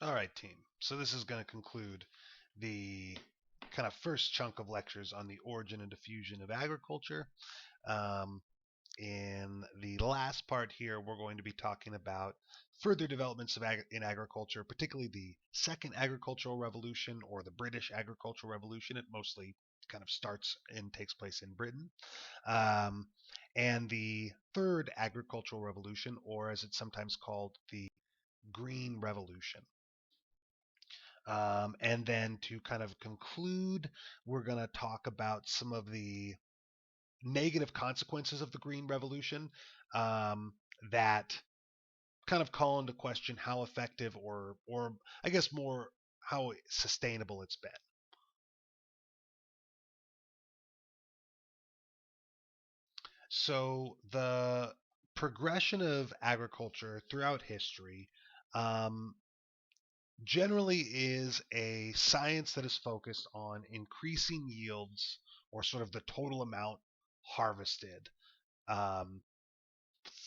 All right, team. So this is going to conclude the kind of first chunk of lectures on the origin and diffusion of agriculture. Um, in the last part here, we're going to be talking about further developments in agriculture, particularly the Second Agricultural Revolution or the British Agricultural Revolution. It mostly kind of starts and takes place in Britain. Um, and the Third Agricultural Revolution, or as it's sometimes called, the Green Revolution. And then to kind of conclude, we're going to talk about some of the negative consequences of the Green Revolution um, that kind of call into question how effective or I guess more how sustainable it's been. So the progression of agriculture throughout history um, generally is a science that is focused on increasing yields or sort of the total amount harvested um,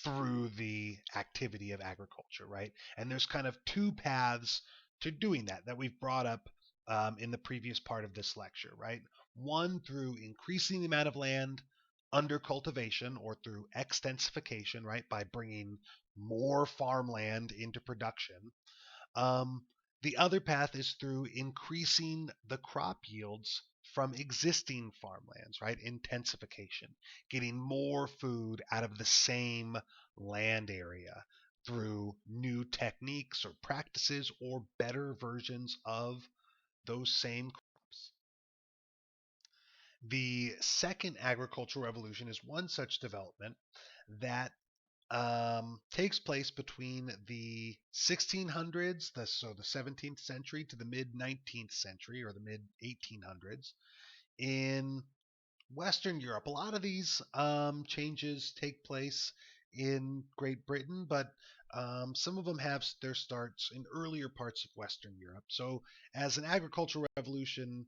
through the activity of agriculture, right? And there's kind of two paths to doing that we've brought up in the previous part of this lecture, right? One through increasing the amount of land under cultivation or through extensification, right? By bringing more farmland into production. Um, the other path is through increasing the crop yields from existing farmlands, right? Intensification, getting more food out of the same land area through new techniques or practices or better versions of those same crops. The second agricultural revolution is one such development that takes place between the 1600s, so the 17th century, to the mid 19th century or the mid 1800s in Western Europe. A lot of these changes take place in Great Britain, but some of them have their starts in earlier parts of Western Europe. So, as an agricultural revolution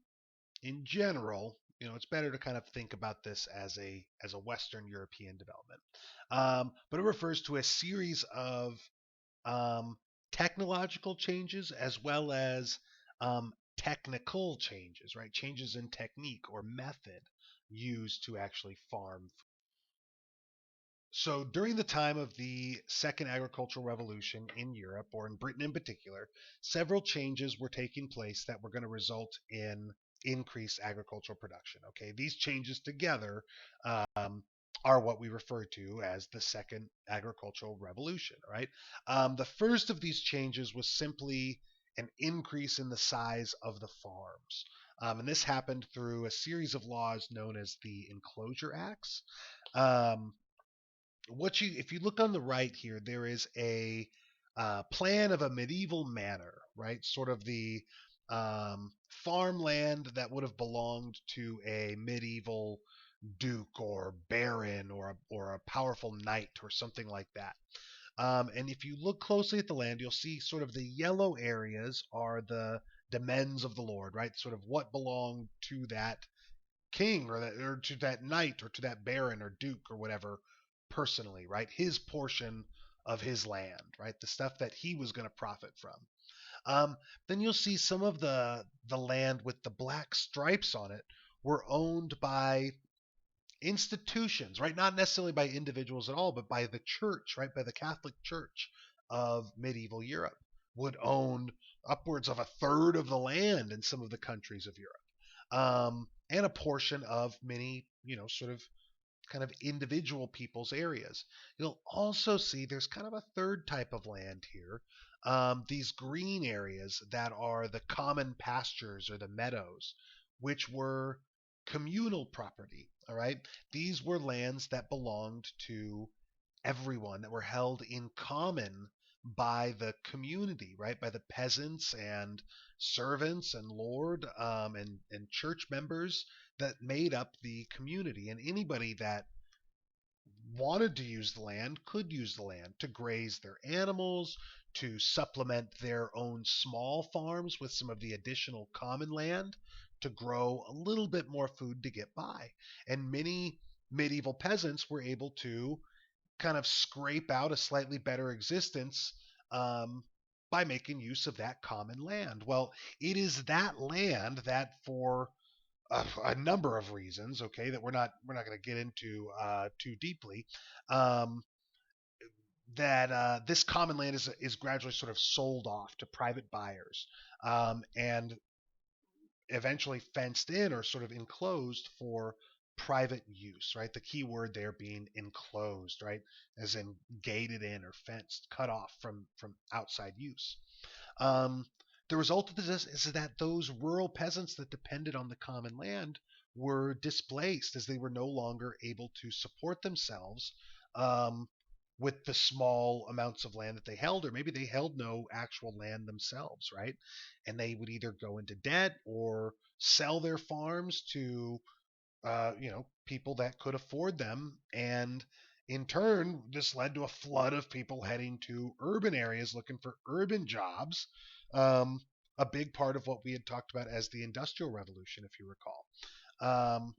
in general, it's better to kind of think about this as a Western European development. But it refers to a series of um, technological changes as well as technical changes, right? Changes in technique or method used to actually farm. So during the time of the Second Agricultural Revolution in Europe, or in Britain in particular, several changes were taking place that were going to result in increased agricultural production. Okay, these changes together um, are what we refer to as the Second Agricultural Revolution, right? The first of these changes was simply an increase in the size of the farms. And this happened through a series of laws known as the Enclosure Acts. Um, if you look on the right here, there is a plan of a medieval manor, right? Sort of the farmland that would have belonged to a medieval duke or baron or a powerful knight or something like that. And if you look closely at the land, you'll see sort of the yellow areas are the demesnes of the Lord, right? Sort of what belonged to that king or to that knight or to that baron or duke or whatever personally, right? His portion of his land, right? The stuff that he was going to profit from. Um, then you'll see some of the land with the black stripes on it were owned by institutions, right? Not necessarily by individuals at all, but by the church, right? By the Catholic Church of medieval Europe would own upwards of a third of the land in some of the countries of Europe, and a portion of many, sort of kind of individual people's areas. You'll also see there's kind of a third type of land here. These green areas that are the common pastures or the meadows, which were communal property. All right. These were lands that belonged to everyone, that were held in common by the community, right? By the peasants and servants and lord and church members that made up the community. And anybody that wanted to use the land could use the land to graze their animals, to supplement their own small farms with some of the additional common land to grow a little bit more food to get by. And many medieval peasants were able to kind of scrape out a slightly better existence, by making use of that common land. Well, it is that land that, for a number of reasons, okay, that we're not going to get into too deeply, um, that this common land is gradually sort of sold off to private buyers, and eventually fenced in or sort of enclosed for private use, right? The key word there being enclosed, right? As in gated in or fenced, cut off from outside use. Um, the result of this is that those rural peasants that depended on the common land were displaced as they were no longer able to support themselves, um, with the small amounts of land that they held, or maybe they held no actual land themselves, right? And they would either go into debt or sell their farms to people that could afford them. And in turn, this led to a flood of people heading to urban areas looking for urban jobs. Um, a big part of what we had talked about as the Industrial Revolution, if you recall. Um,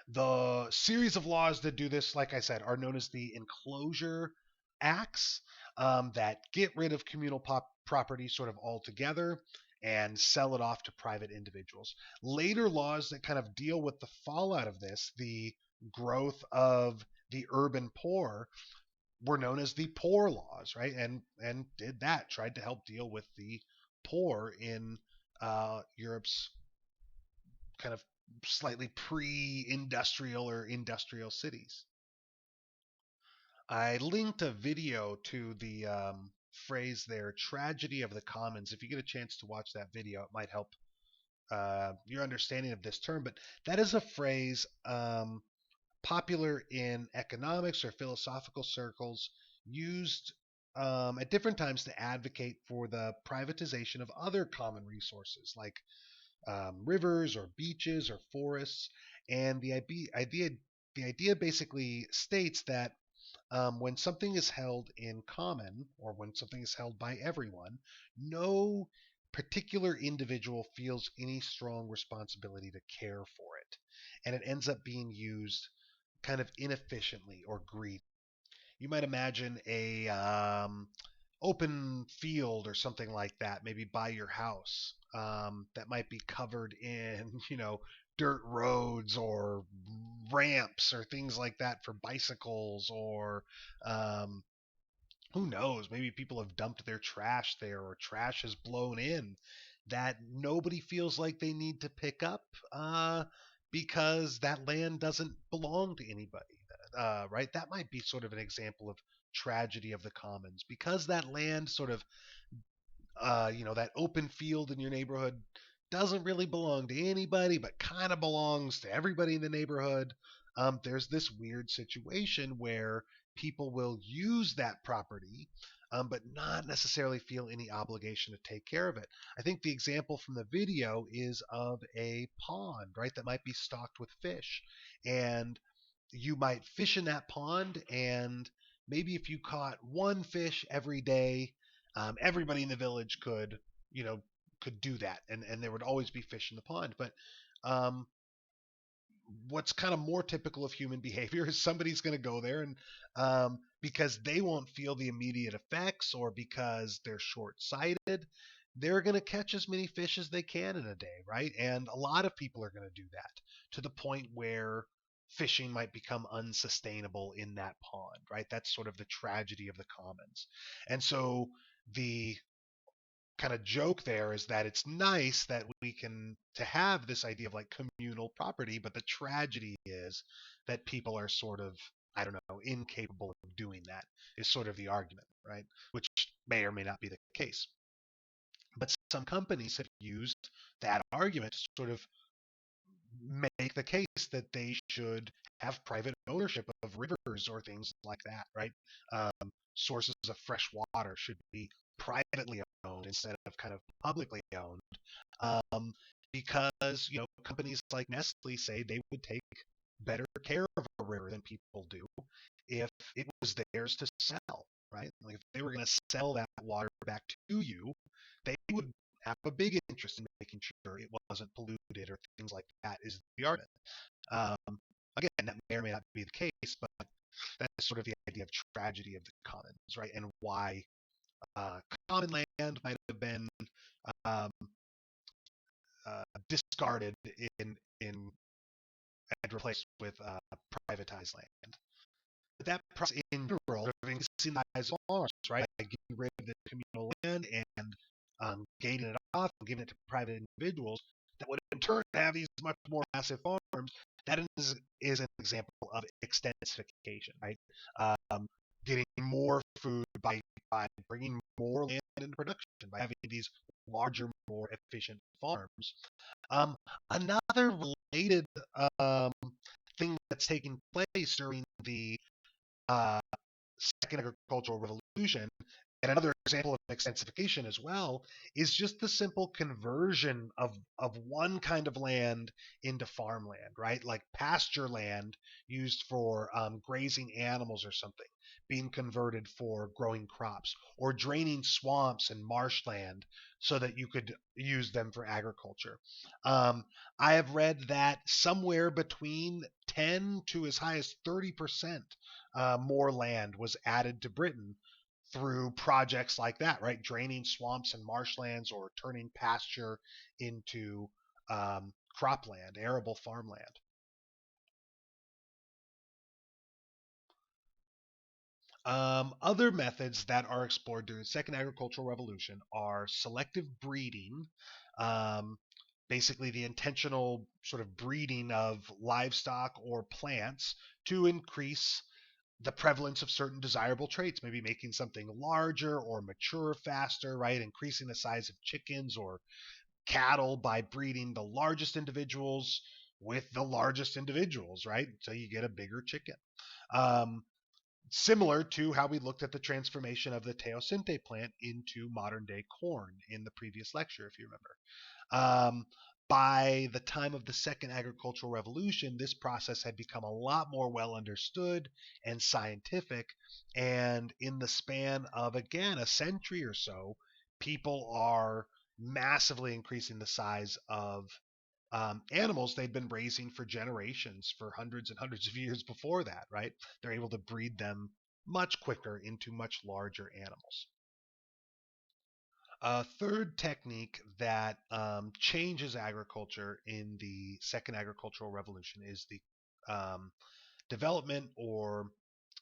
the series of laws that do this, like I said, are known as the Enclosure Acts, that get rid of communal property sort of altogether and sell it off to private individuals. Later laws that kind of deal with the fallout of this, the growth of the urban poor, were known as the Poor Laws, right? And did that, tried to help deal with the poor in Europe's kind of slightly pre-industrial or industrial cities. I linked a video to the phrase there, "tragedy of the commons." If you get a chance to watch that video, it might help your understanding of this term. But that is a phrase popular in economics or philosophical circles, used at different times to advocate for the privatization of other common resources like rivers or beaches or forests. And the idea basically states that when something is held in common, or when something is held by everyone, no particular individual feels any strong responsibility to care for it. And it ends up being used kind of inefficiently or greed. You might imagine a open field or something like that, maybe by your house, that might be covered in, dirt roads or ramps or things like that for bicycles, or um, who knows, maybe people have dumped their trash there, or trash has blown in that nobody feels like they need to pick up, because that land doesn't belong to anybody. Right? That might be sort of an example of tragedy of the commons, because that land sort of, that open field in your neighborhood doesn't really belong to anybody, but kind of belongs to everybody in the neighborhood. There's this weird situation where people will use that property, but not necessarily feel any obligation to take care of it. I think the example from the video is of a pond, right, that might be stocked with fish. And you might fish in that pond, and maybe if you caught one fish every day, everybody in the village could do that, and there would always be fish in the pond. But um, what's kind of more typical of human behavior is somebody's going to go there, and because they won't feel the immediate effects, or because they're short-sighted, they're going to catch as many fish as they can in a day, right? And a lot of people are going to do that, to the point where fishing might become unsustainable in that pond, right? That's sort of the tragedy of the commons. And so the kind of joke there is that it's nice that we can to have this idea of like communal property, but the tragedy is that people are sort of, I don't know, incapable of doing that, is sort of the argument, right? Which may or may not be the case. But some companies have used that argument to sort of make the case that they should have private ownership of rivers or things like that, right? Sources of fresh water should be privately owned instead of kind of publicly owned, um, because companies like Nestle say they would take better care of a river than people do if it was theirs to sell, right? Like if they were going to sell that water back to you, they would have a big interest in making sure it wasn't polluted or things like that, is the argument. Um, Again, that may or may not be the case, but that's sort of the idea of tragedy of the commons, right? And why uh, common land might have been um, discarded in and replaced with privatized land. But that process in general, increasing the size of farms, right, by getting rid of the communal land and gating it off and giving it to private individuals, that would in turn have these much more massive farms. That is an example of extensification, right? Um, Getting more food by bringing more land into production, by having these larger, more efficient farms. Um, Another related um, thing that's taking place during the uh, second agricultural revolution, and another example of extensification as well, is just the simple conversion of one kind of land into farmland, right? Like pasture land used for grazing animals or something being converted for growing crops, or draining swamps and marshland so that you could use them for agriculture. Um, I have read that somewhere between 10 to as high as 30% more land was added to Britain through projects like that, right? Draining swamps and marshlands, or turning pasture into cropland, arable farmland. Other methods that are explored during the Second Agricultural Revolution are selective breeding, um, basically the intentional sort of breeding of livestock or plants to increase the prevalence of certain desirable traits, maybe making something larger or mature faster, right? Increasing the size of chickens or cattle by breeding the largest individuals with the largest individuals, right? So you get a bigger chicken. Um, Similar to how we looked at the transformation of the teosinte plant into modern day corn in the previous lecture, if you remember. Um, by the time of the Second Agricultural Revolution, this process had become a lot more well understood and scientific. And in the span of, again, a century or so, people are massively increasing the size of animals they'd been raising for generations, for hundreds and hundreds of years before that, right? They're able to breed them much quicker into much larger animals. A third technique that changes agriculture in the second agricultural revolution is the um, development or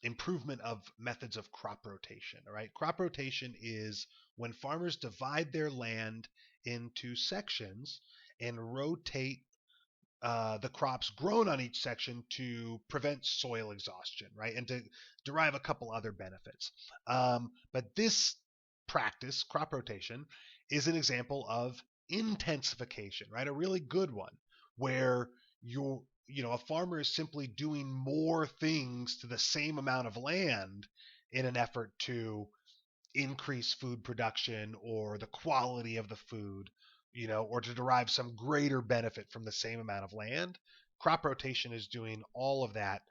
improvement of methods of crop rotation. All right, crop rotation is when farmers divide their land into sections and rotate the crops grown on each section to prevent soil exhaustion, right? And to derive a couple other benefits. But this practice, crop rotation, is an example of intensification, right? A really good one where a farmer is simply doing more things to the same amount of land in an effort to increase food production or the quality of the food, or to derive some greater benefit from the same amount of land. Crop rotation is doing all of that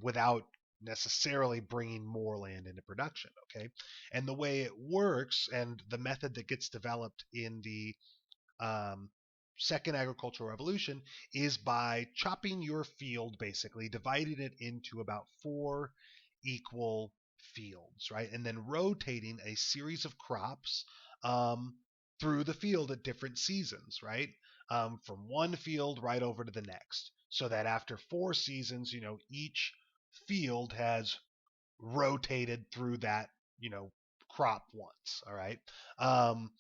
without necessarily bringing more land into production. Okay. And the way it works, and the method that gets developed in the um, second agricultural revolution, is by chopping your field, basically dividing it into about four equal fields, right? And then rotating a series of crops um, through the field at different seasons, right? From one field right over to the next. So that after 4 seasons, each field has rotated through that, crop once. All right. Um,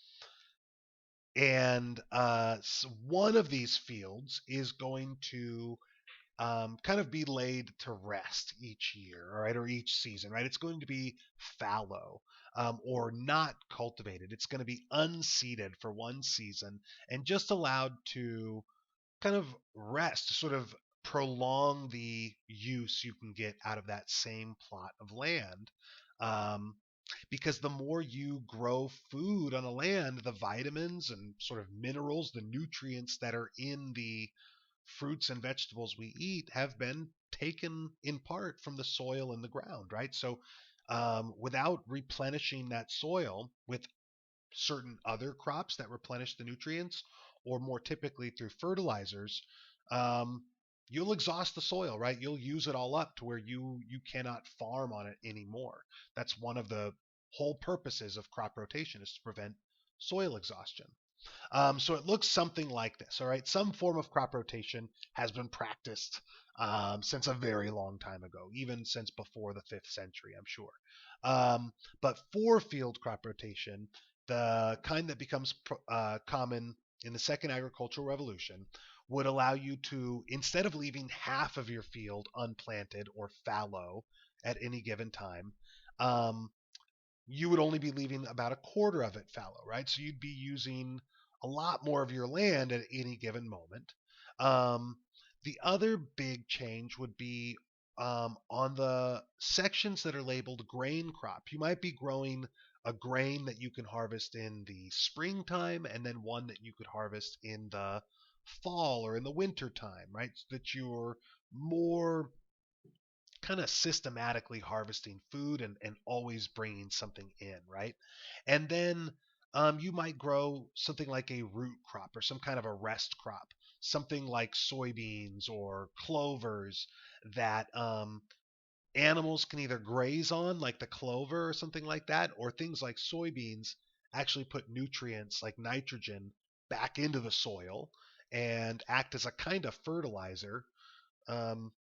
and one of these fields is going to kind of be laid to rest each year, all right, or each season, right? It's going to be fallow or not cultivated. It's going to be unseeded for one season and just allowed to kind of rest, to sort of prolong the use you can get out of that same plot of land. Um, because the more you grow food on a land, the vitamins and sort of minerals, the nutrients that are in the fruits and vegetables we eat have been taken in part from the soil and the ground, right? So without replenishing that soil with certain other crops that replenish the nutrients, or more typically through fertilizers, um, you'll exhaust the soil, right? You'll use it all up to where you cannot farm on it anymore. That's one of the whole purposes of crop rotation is to prevent soil exhaustion. So it looks something like this. All right, some form of crop rotation has been practiced since a very long time ago, even since before the 5th century, I'm sure. But for field crop rotation, the kind that becomes common in the second agricultural revolution would allow you to, instead of leaving half of your field unplanted or fallow at any given time, um, you would only be leaving about a quarter of it fallow, right? So you'd be using a lot more of your land at any given moment. Um, the other big change would be on the sections that are labeled grain crop. You might be growing a grain that you can harvest in the springtime and then one that you could harvest in the fall or in the winter time, right? So that you're more kind of systematically harvesting food and always bringing something in, right? And then you might grow something like a root crop or some kind of a rest crop, something like soybeans or clovers that animals can either graze on, like the clover or something like that, or things like soybeans actually put nutrients like nitrogen back into the soil and act as a kind of fertilizer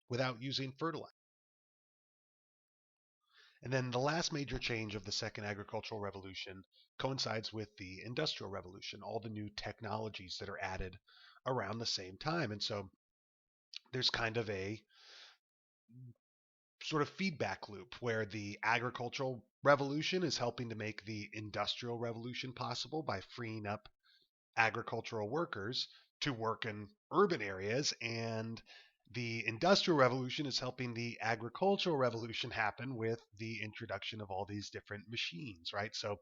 without using fertilizer. And then the last major change of the second agricultural revolution coincides with the industrial revolution, all the new technologies that are added around the same time. And so there's kind of a sort of feedback loop where the agricultural revolution is helping to make the industrial revolution possible by freeing up agricultural workers to work in urban areas, and the industrial revolution is helping the agricultural revolution happen with the introduction of all these different machines, right? So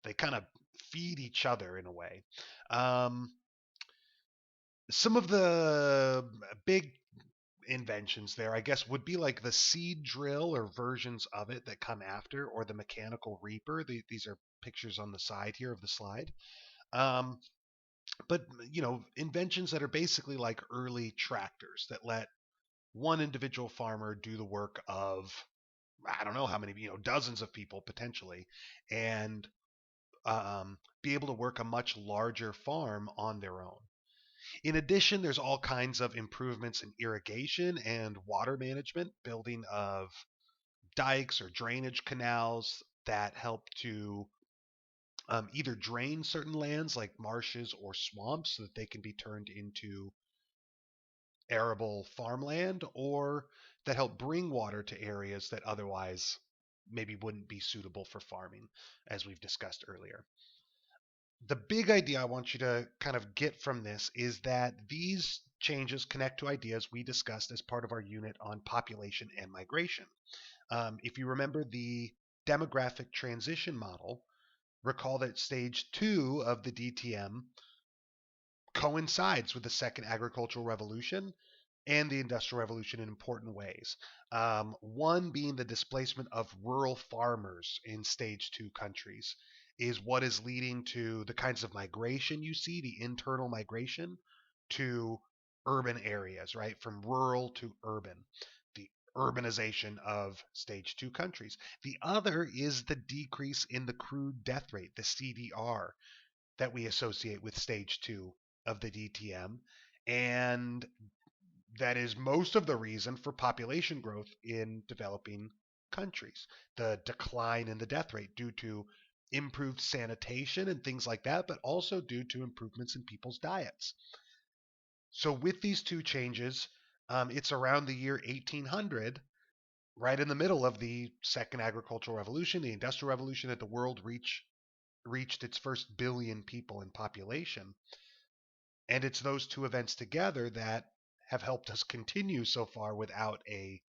they kind of feed each other in a way. um, some of the big inventions there, I guess, would be like the seed drill or versions of it that come after, or the mechanical reaper. These are pictures on the side here of the slide. um, but inventions that are basically like early tractors that let one individual farmer do the work of, I don't know how many, dozens of people potentially, and be able to work a much larger farm on their own. In addition, there's all kinds of improvements in irrigation and water management, building of dikes or drainage canals that help to either drain certain lands like marshes or swamps so that they can be turned into arable farmland, or that help bring water to areas that otherwise maybe wouldn't be suitable for farming, as we've discussed earlier. The big idea I want you to kind of get from this is that these changes connect to ideas we discussed as part of our unit on population and migration. If you remember the demographic transition model, recall that stage 2 of the DTM coincides with the second agricultural revolution and the Industrial Revolution in important ways. One being the displacement of rural farmers in stage 2 countries is what is leading to the kinds of migration you see, the internal migration to urban areas, right? From rural to urban, the urbanization of stage 2 countries. The other is the decrease in the crude death rate, the CDR, that we associate with stage 2 of the DTM. And that is most of the reason for population growth in developing countries. The decline in the death rate due to improved sanitation and things like that, but also due to improvements in people's diets. So, with these two changes, it's around the year 1800, right in the middle of the second agricultural revolution, the industrial revolution, that the world reached its first billion people in population. And it's those two events together that have helped us continue so far without a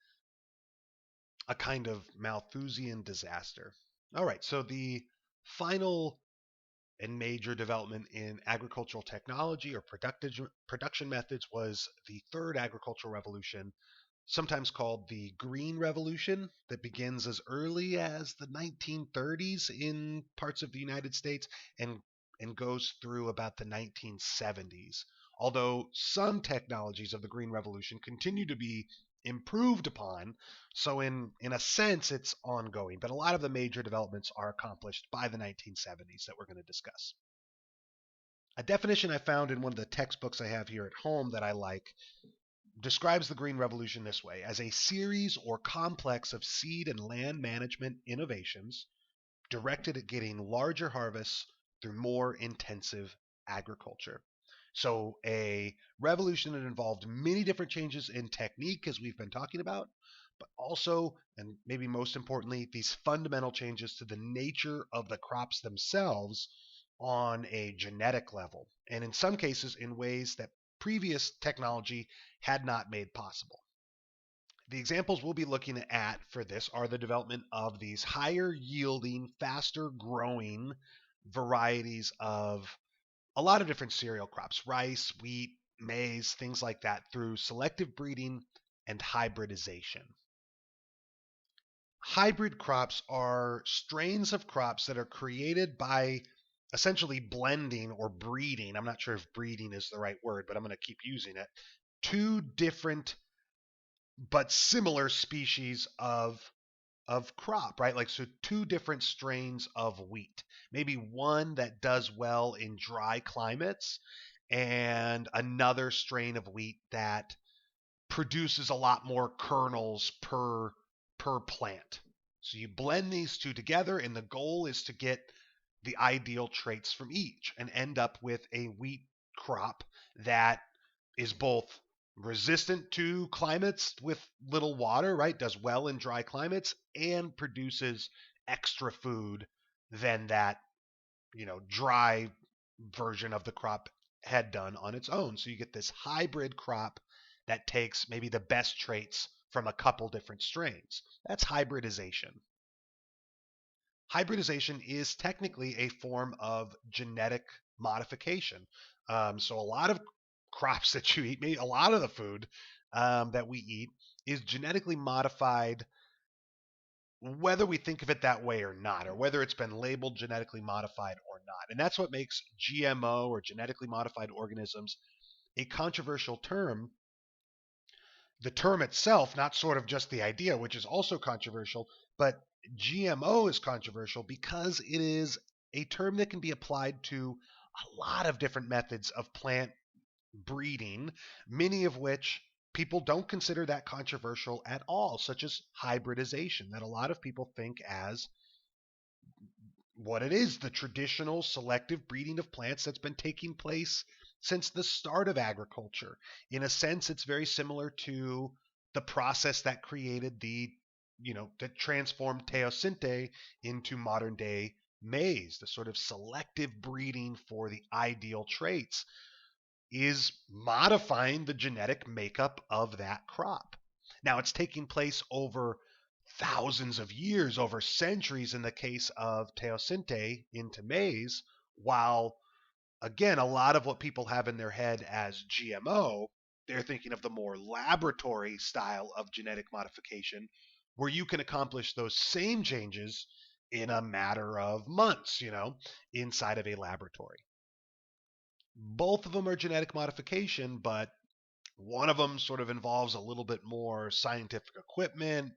kind of Malthusian disaster. All right, so the final and major development in agricultural technology or production methods was the third agricultural revolution, sometimes called the Green Revolution, that begins as early as the 1930s in parts of the United States and goes through about the 1970s. Although some technologies of the Green Revolution continue to be improved upon. So in a sense, it's ongoing, but a lot of the major developments are accomplished by the 1970s that we're going to discuss. A definition I found in one of the textbooks I have here at home that I like describes the Green Revolution this way: as a series or complex of seed and land management innovations directed at getting larger harvests through more intensive agriculture. So, a revolution that involved many different changes in technique, as we've been talking about, but also, and maybe most importantly, these fundamental changes to the nature of the crops themselves on a genetic level, and in some cases, in ways that previous technology had not made possible. The examples we'll be looking at for this are the development of these higher yielding, faster growing varieties of a lot of different cereal crops: rice, wheat, maize, things like that, through selective breeding and hybridization. Hybrid crops are strains of crops that are created by essentially blending or breeding. I'm not sure if breeding is the right word, but I'm going to keep using it. Two different but similar species of crop, right? Like, so two different strains of wheat. Maybe one that does well in dry climates and another strain of wheat that produces a lot more kernels per plant. So you blend these two together, and the goal is to get the ideal traits from each and end up with a wheat crop that is both resistant to climates with little water, right? Does well in dry climates and produces extra food than that, dry version of the crop had done on its own. So you get this hybrid crop that takes maybe the best traits from a couple different strains. That's hybridization. Hybridization is technically a form of genetic modification. So a lot of crops that you eat, maybe a lot of the food that we eat, is genetically modified, whether we think of it that way or not, or whether it's been labeled genetically modified or not. And that's what makes GMO, or genetically modified organisms, a controversial term. The term itself, not sort of just the idea, which is also controversial, but GMO is controversial because it is a term that can be applied to a lot of different methods of plant breeding, many of which people don't consider that controversial at all, such as hybridization, that a lot of people think as what it is: the traditional selective breeding of plants that's been taking place since the start of agriculture. In a sense, it's very similar to the process that created that transformed teosinte into modern day maize. The sort of selective breeding for the ideal traits is modifying the genetic makeup of that crop. Now, it's taking place over thousands of years, over centuries in the case of teosinte into maize, while, again, a lot of what people have in their head as GMO, they're thinking of the more laboratory style of genetic modification, where you can accomplish those same changes in a matter of months, inside of a laboratory. Both of them are genetic modification, but one of them sort of involves a little bit more scientific equipment,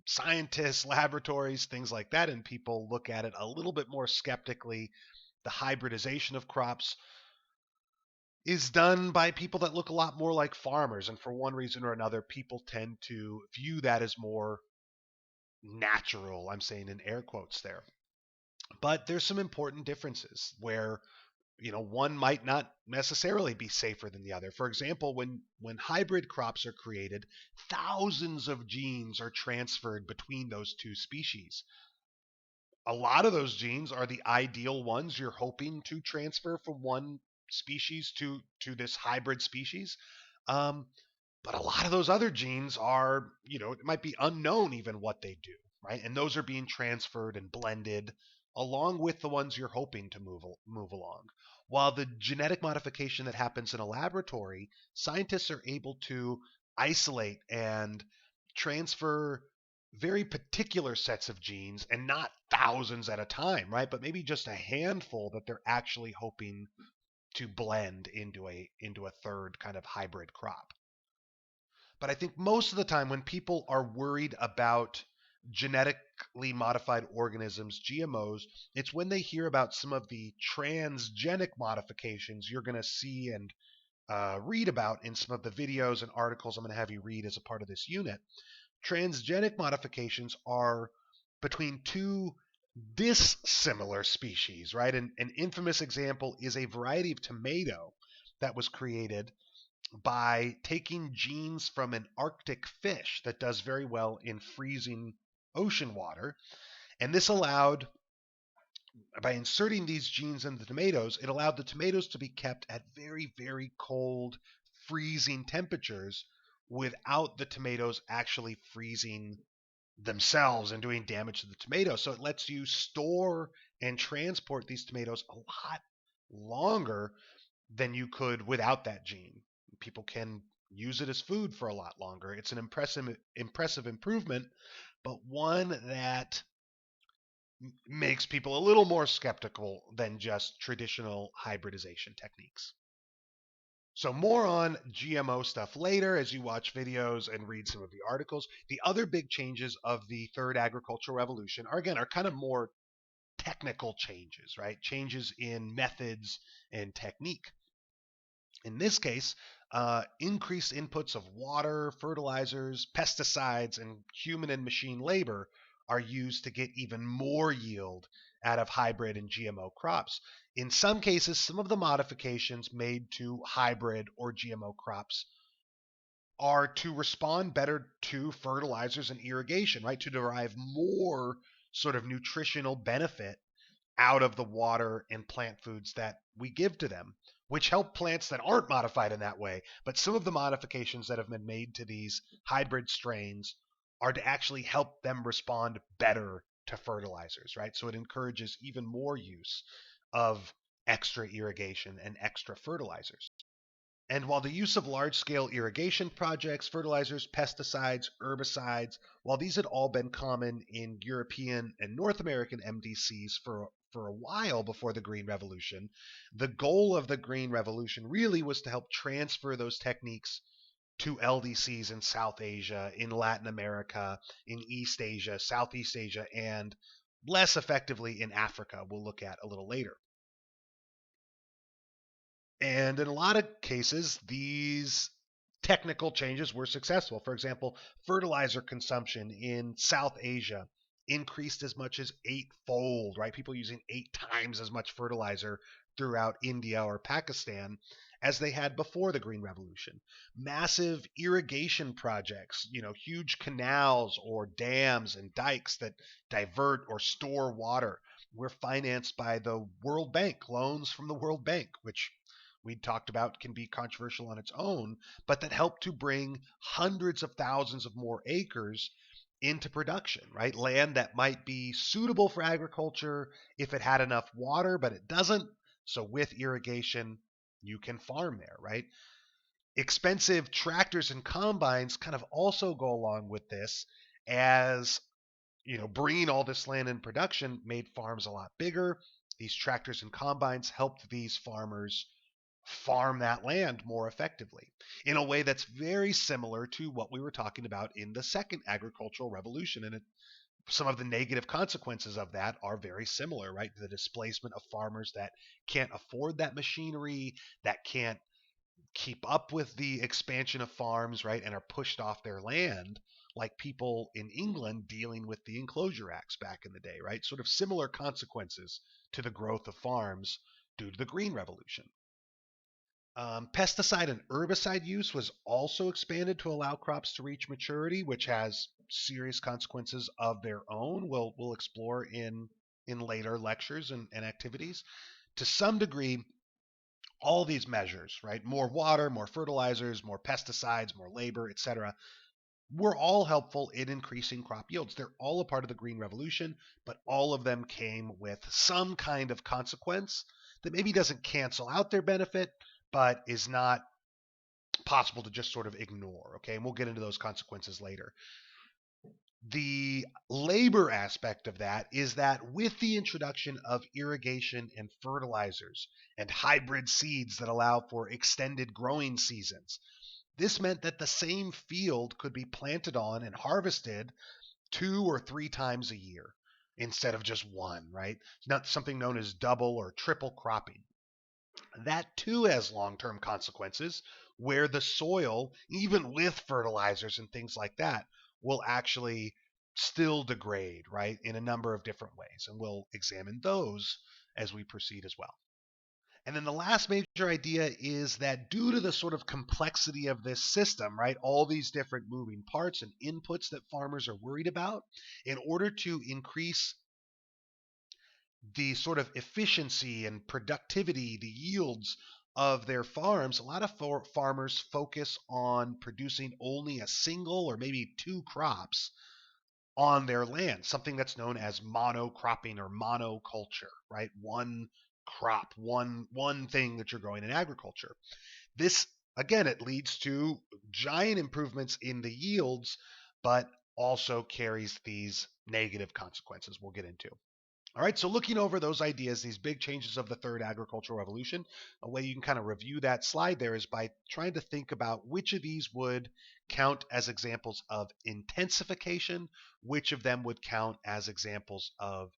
scientists, laboratories, things like that, and people look at it a little bit more skeptically. The hybridization of crops is done by people that look a lot more like farmers, and for one reason or another, people tend to view that as more natural. I'm saying in air quotes there. But there's some important differences where one might not necessarily be safer than the other. For example, when hybrid crops are created, thousands of genes are transferred between those two species. A lot of those genes are the ideal ones you're hoping to transfer from one species to this hybrid species. Um, but a lot of those other genes are, it might be unknown even what they do, right? And those are being transferred and blended along with the ones you're hoping to move along. While the genetic modification that happens in a laboratory, scientists are able to isolate and transfer very particular sets of genes, and not thousands at a time, right? But maybe just a handful that they're actually hoping to blend into a third kind of hybrid crop. But I think most of the time when people are worried about genetically modified organisms, GMOs, it's when they hear about some of the transgenic modifications you're going to see and read about in some of the videos and articles I'm going to have you read as a part of this unit. Transgenic modifications are between two dissimilar species, right? An infamous example is a variety of tomato that was created by taking genes from an Arctic fish that does very well in freezing ocean water. And this allowed, by inserting these genes in the tomatoes, it allowed the tomatoes to be kept at very, very cold, freezing temperatures without the tomatoes actually freezing themselves and doing damage to the tomato. So it lets you store and transport these tomatoes a lot longer than you could without that gene. People can use it as food for a lot longer. It's an impressive improvement, but one that makes people a little more skeptical than just traditional hybridization techniques. So more on GMO stuff later as you watch videos and read some of the articles. The other big changes of the third agricultural revolution are kind of more technical changes, right? Changes in methods and technique. In this case, increased inputs of water, fertilizers, pesticides, and human and machine labor are used to get even more yield out of hybrid and GMO crops. In some cases, some of the modifications made to hybrid or GMO crops are to respond better to fertilizers and irrigation, right? To derive more sort of nutritional benefit out of the water and plant foods that we give to them, which help plants that aren't modified in that way. But some of the modifications that have been made to these hybrid strains are to actually help them respond better to fertilizers, right? So it encourages even more use of extra irrigation and extra fertilizers. And while the use of large scale irrigation projects, fertilizers, pesticides, herbicides, while these had all been common in European and North American MDCs for a while before the Green Revolution, the goal of the Green Revolution really was to help transfer those techniques to LDCs in South Asia, in Latin America, in East Asia, Southeast Asia, and less effectively in Africa, we'll look at a little later. And in a lot of cases, these technical changes were successful. For example, fertilizer consumption in South Asia increased as much as eightfold, right? People using 8 times as much fertilizer throughout India or Pakistan as they had before the Green Revolution. Massive irrigation projects, huge canals or dams and dikes that divert or store water were financed by the World Bank, loans from the World Bank, which we talked about can be controversial on its own, but that helped to bring hundreds of thousands of more acres into production, right? Land that might be suitable for agriculture if it had enough water, but it doesn't. So with irrigation, you can farm there, right? Expensive tractors and combines kind of also go along with this, as bringing all this land in production made farms a lot bigger. These tractors and combines helped these farmers farm that land more effectively in a way that's very similar to what we were talking about in the second agricultural revolution. And some of the negative consequences of that are very similar, right? The displacement of farmers that can't afford that machinery, that can't keep up with the expansion of farms, right? And are pushed off their land, like people in England dealing with the Enclosure Acts back in the day, right? Sort of similar consequences to the growth of farms due to the Green Revolution. Pesticide and herbicide use was also expanded to allow crops to reach maturity, which has serious consequences of their own. We'll explore in later lectures and activities. To some degree, all these measures, right? More water, more fertilizers, more pesticides, more labor, etc., were all helpful in increasing crop yields. They're all a part of the Green Revolution, but all of them came with some kind of consequence that maybe doesn't cancel out their benefit, but is not possible to just sort of ignore. Okay, and we'll get into those consequences later. The labor aspect of that is that with the introduction of irrigation and fertilizers and hybrid seeds that allow for extended growing seasons, This meant that the same field could be planted on and harvested 2 or 3 times a year instead of just one, right? Not something known as double or triple cropping. That too has long term consequences where the soil, even with fertilizers and things like that, will actually still degrade, right, in a number of different ways. And we'll examine those as we proceed as well. And then the last major idea is that due to the sort of complexity of this system, right, all these different moving parts and inputs that farmers are worried about, in order to increase the sort of efficiency and productivity, the yields of their farms, a lot of farmers focus on producing only a single or maybe two crops on their land, something that's known as monocropping or monoculture, right? One crop, one thing that you're growing in agriculture. This again, it leads to giant improvements in the yields, but also carries these negative consequences we'll get into. All right, so looking over those ideas, these big changes of the third agricultural revolution, a way you can kind of review that slide there is by trying to think about which of these would count as examples of intensification, which of them would count as examples of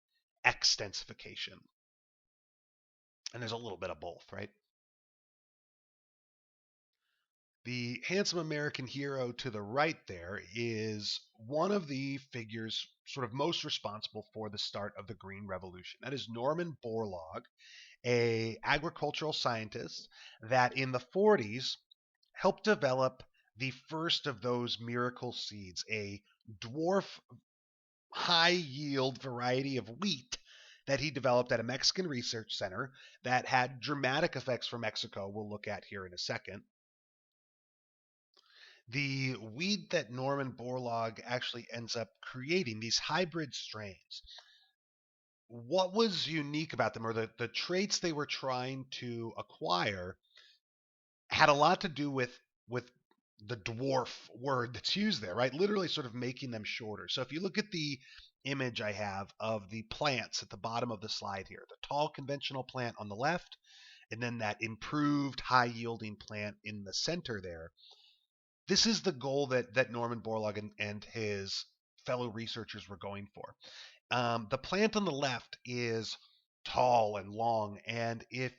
extensification. And there's a little bit of both, right? The handsome American hero to the right there is one of the figures sort of most responsible for the start of the Green Revolution. That is Norman Borlaug, a agricultural scientist that in the 40s helped develop the first of those miracle seeds, a dwarf high yield variety of wheat that he developed at a Mexican research center that had dramatic effects for Mexico, we'll look at here in a second. The weed that Norman Borlaug actually ends up creating, these hybrid strains, what was unique about them, or the traits they were trying to acquire, had a lot to do with the dwarf word that's used there, right? Literally sort of making them shorter. So if you look at the image I have of the plants at the bottom of the slide here, the tall conventional plant on the left, and then that improved high yielding plant in the center there, this is the goal that Norman Borlaug and his fellow researchers were going for. The plant on the left is tall and long, and if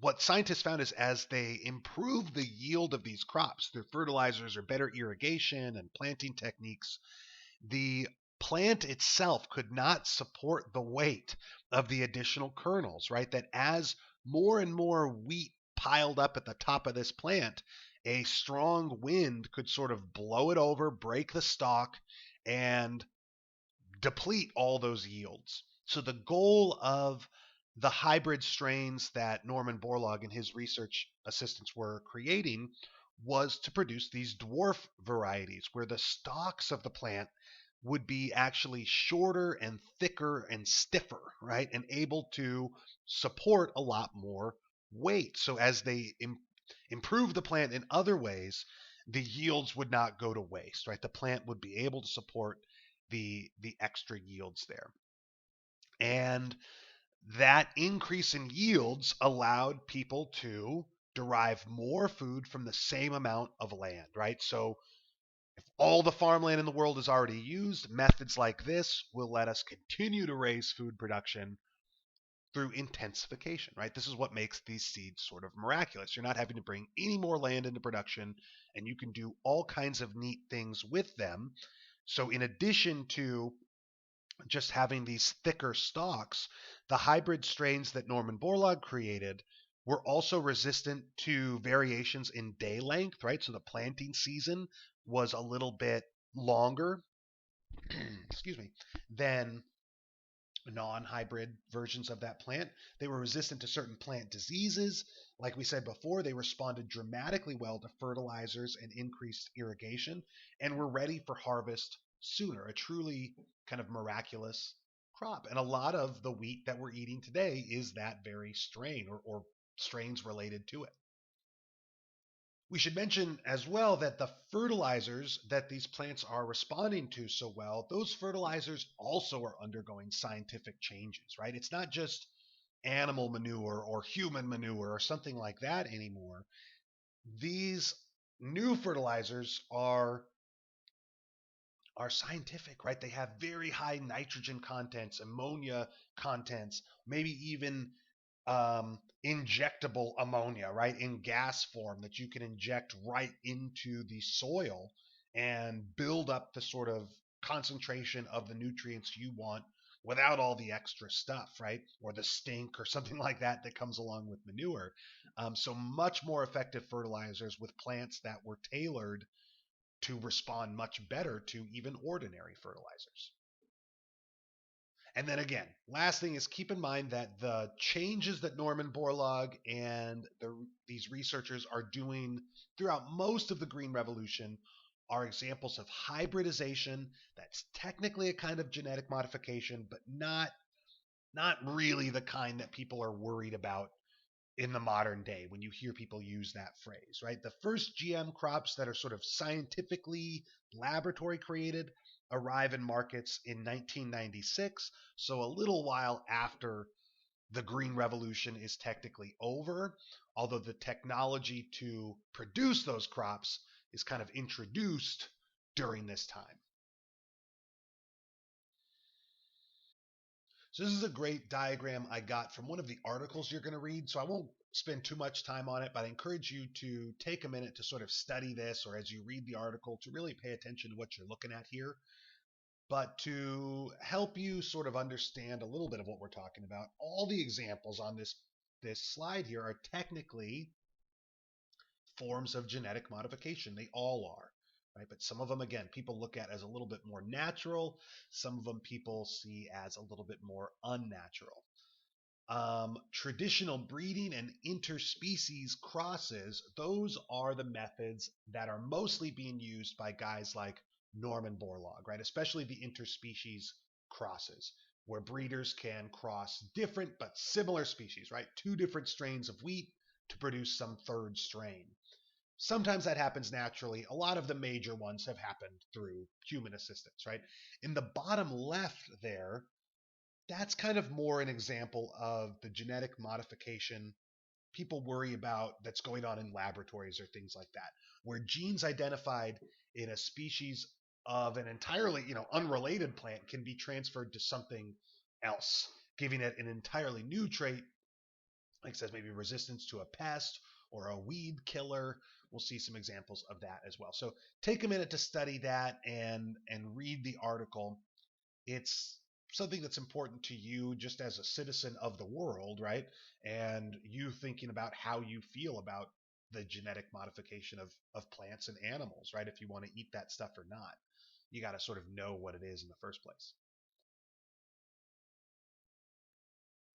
what scientists found is as they improve the yield of these crops through fertilizers or better irrigation and planting techniques, the plant itself could not support the weight of the additional kernels, right? That as more and more wheat piled up at the top of this plant, a strong wind could sort of blow it over, break the stalk, and deplete all those yields. So the goal of the hybrid strains that Norman Borlaug and his research assistants were creating was to produce these dwarf varieties where the stalks of the plant would be actually shorter and thicker and stiffer, right? And able to support a lot more weight. So as they improve the plant in other ways, the yields would not go to waste, right? The plant would be able to support the extra yields there. And that increase in yields allowed people to derive more food from the same amount of land, right? So if all the farmland in the world is already used, methods like this will let us continue to raise food production through intensification, right? This is what makes these seeds sort of miraculous. You're not having to bring any more land into production, and you can do all kinds of neat things with them. So in addition to just having these thicker stalks, the hybrid strains that Norman Borlaug created were also resistant to variations in day length, right? So the planting season was a little bit longer, excuse me, than non-hybrid versions of that plant. They were resistant to certain plant diseases. Like we said before, they responded dramatically well to fertilizers and increased irrigation, and were ready for harvest sooner. A truly kind of miraculous crop. And a lot of the wheat that we're eating today is that very strain, or strains related to it. We should mention as well that the fertilizers that these plants are responding to so well, those fertilizers also are undergoing scientific changes, right? It's not just animal manure or human manure or something like that anymore. These new fertilizers are scientific, right? They have very high nitrogen contents, ammonia contents, maybe even injectable ammonia, right, in gas form that you can inject right into the soil and build up the sort of concentration of the nutrients you want without all the extra stuff, right? Or the stink or something like that that comes along with manure. So much more effective fertilizers with plants that were tailored to respond much better to even ordinary fertilizers. And then again, last thing is keep in mind that the changes that Norman Borlaug and these researchers are doing throughout most of the Green Revolution are examples of hybridization that's technically a kind of genetic modification, but not really the kind that people are worried about in the modern day when you hear people use that phrase, right? The first GM crops that are sort of scientifically laboratory created arrive in markets in 1996, so a little while after the Green Revolution is technically over, although the technology to produce those crops is kind of introduced during this time. So this is a great diagram I got from one of the articles you're going to read. So I won't spend too much time on it, but I encourage you to take a minute to sort of study this, or as you read the article to really pay attention to what you're looking at here. But to help you sort of understand a little bit of what we're talking about, all the examples on this slide here are technically forms of genetic modification. They all are. Right? But some of them, again, people look at as a little bit more natural. Some of them people see as a little bit more unnatural. Traditional breeding and interspecies crosses, those are the methods that are mostly being used by guys like Norman Borlaug, right? Especially the interspecies crosses, where breeders can cross different but similar species, right? Two different strains of wheat to produce some third strain. Sometimes that happens naturally. A lot of the major ones have happened through human assistance, right? In the bottom left there, that's kind of more an example of the genetic modification people worry about that's going on in laboratories or things like that, where genes identified in a species of an entirely, unrelated plant can be transferred to something else, giving it an entirely new trait, like it says, maybe resistance to a pest or a weed killer. We'll see some examples of that as well. So take a minute to study that and read the article. It's something that's important to you just as a citizen of the world, right? And you thinking about how you feel about the genetic modification of plants and animals, right? If you want to eat that stuff or not, you got to sort of know what it is in the first place.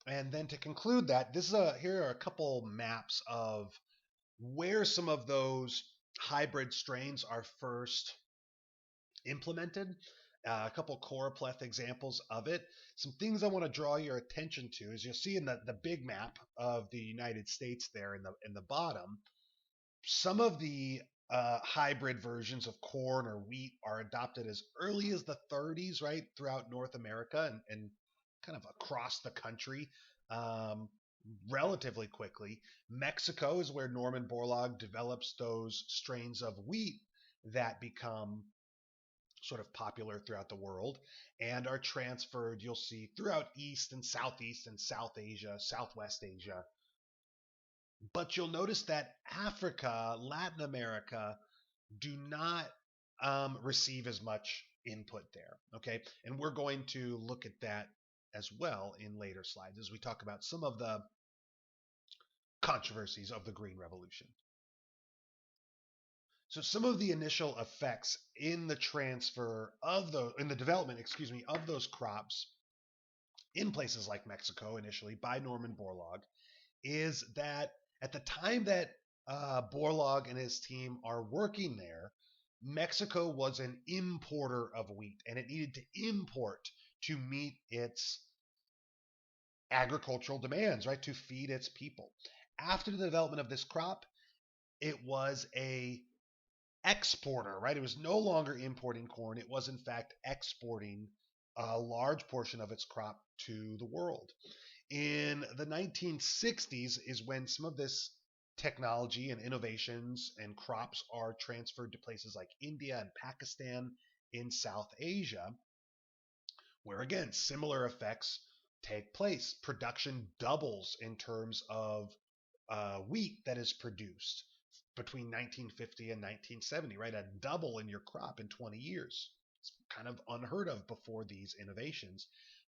And then to conclude that, here are a couple maps of where some of those hybrid strains are first implemented. A couple choropleth examples of it. Some things I want to draw your attention to is you'll see in the big map of the United States there in the bottom, some of the hybrid versions of corn or wheat are adopted as early as the 30s, right, throughout North America and kind of across the country um, relatively quickly. Mexico is where Norman Borlaug develops those strains of wheat that become sort of popular throughout the world and are transferred, you'll see, throughout East and South Asia, Southwest Asia. But you'll notice that Africa, Latin America do not receive as much input there. Okay. And we're going to look at that as well in later slides as we talk about some of the controversies of the Green Revolution. So some of the initial effects in the transfer of in the development, excuse me, of those crops in places like Mexico initially by Norman Borlaug is that at the time that Borlaug and his team are working there, Mexico was an importer of wheat and it needed to import to meet its agricultural demands, right, to feed its people. After the development of this crop, it was a exporter, right? It was no longer importing corn. It was, in fact, exporting a large portion of its crop to the world. In the 1960s is when some of this technology and innovations and crops are transferred to places like India and Pakistan in South Asia, where again, similar effects take place. Production doubles in terms of wheat that is produced between 1950 and 1970, right? A double in your crop in 20 years. It's kind of unheard of before these innovations.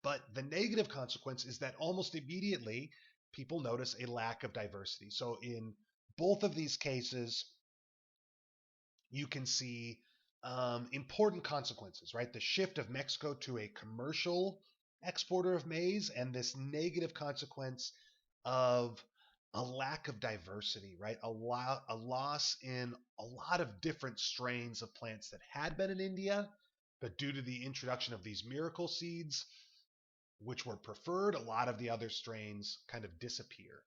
But the negative consequence is that almost immediately people notice a lack of diversity. So in both of these cases, you can see important consequences, right? The shift of Mexico to a commercial exporter of maize and this negative consequence of a lack of diversity, right? A loss in a lot of different strains of plants that had been in India, but due to the introduction of these miracle seeds, which were preferred, a lot of the other strains kind of disappear.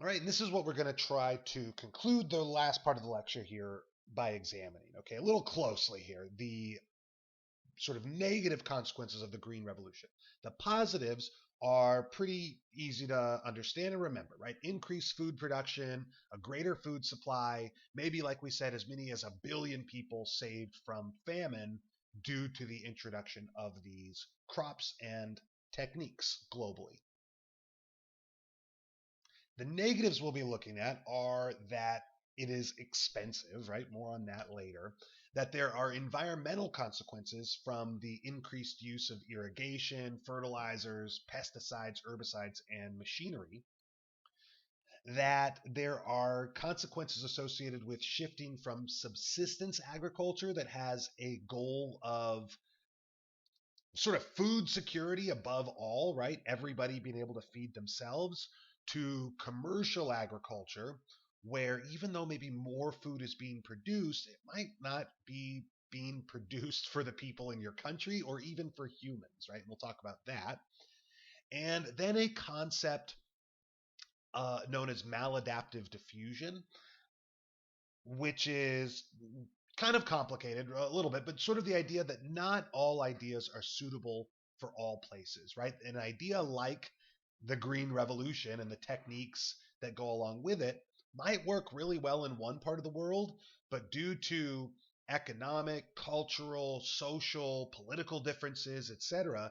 All right, and this is what we're going to try to conclude the last part of the lecture here by examining, okay, a little closely here, the sort of negative consequences of the Green Revolution. The positives are pretty easy to understand and remember, right? Increased food production, a greater food supply, maybe, like we said, as many as 1 billion people saved from famine due to the introduction of these crops and techniques globally. The negatives we'll be looking at are that it is expensive, right? More on that later. That there are environmental consequences from the increased use of irrigation, fertilizers, pesticides, herbicides, and machinery. That there are consequences associated with shifting from subsistence agriculture that has a goal of sort of food security above all, right? Everybody being able to feed themselves, to commercial agriculture, where even though maybe more food is being produced, it might not be being produced for the people in your country or even for humans, right? We'll talk about that. And then a concept known as maladaptive diffusion, which is kind of complicated a little bit, but sort of the idea that not all ideas are suitable for all places, right? An idea like the Green Revolution and the techniques that go along with it might work really well in one part of the world, but due to economic, cultural, social, political differences, etc.,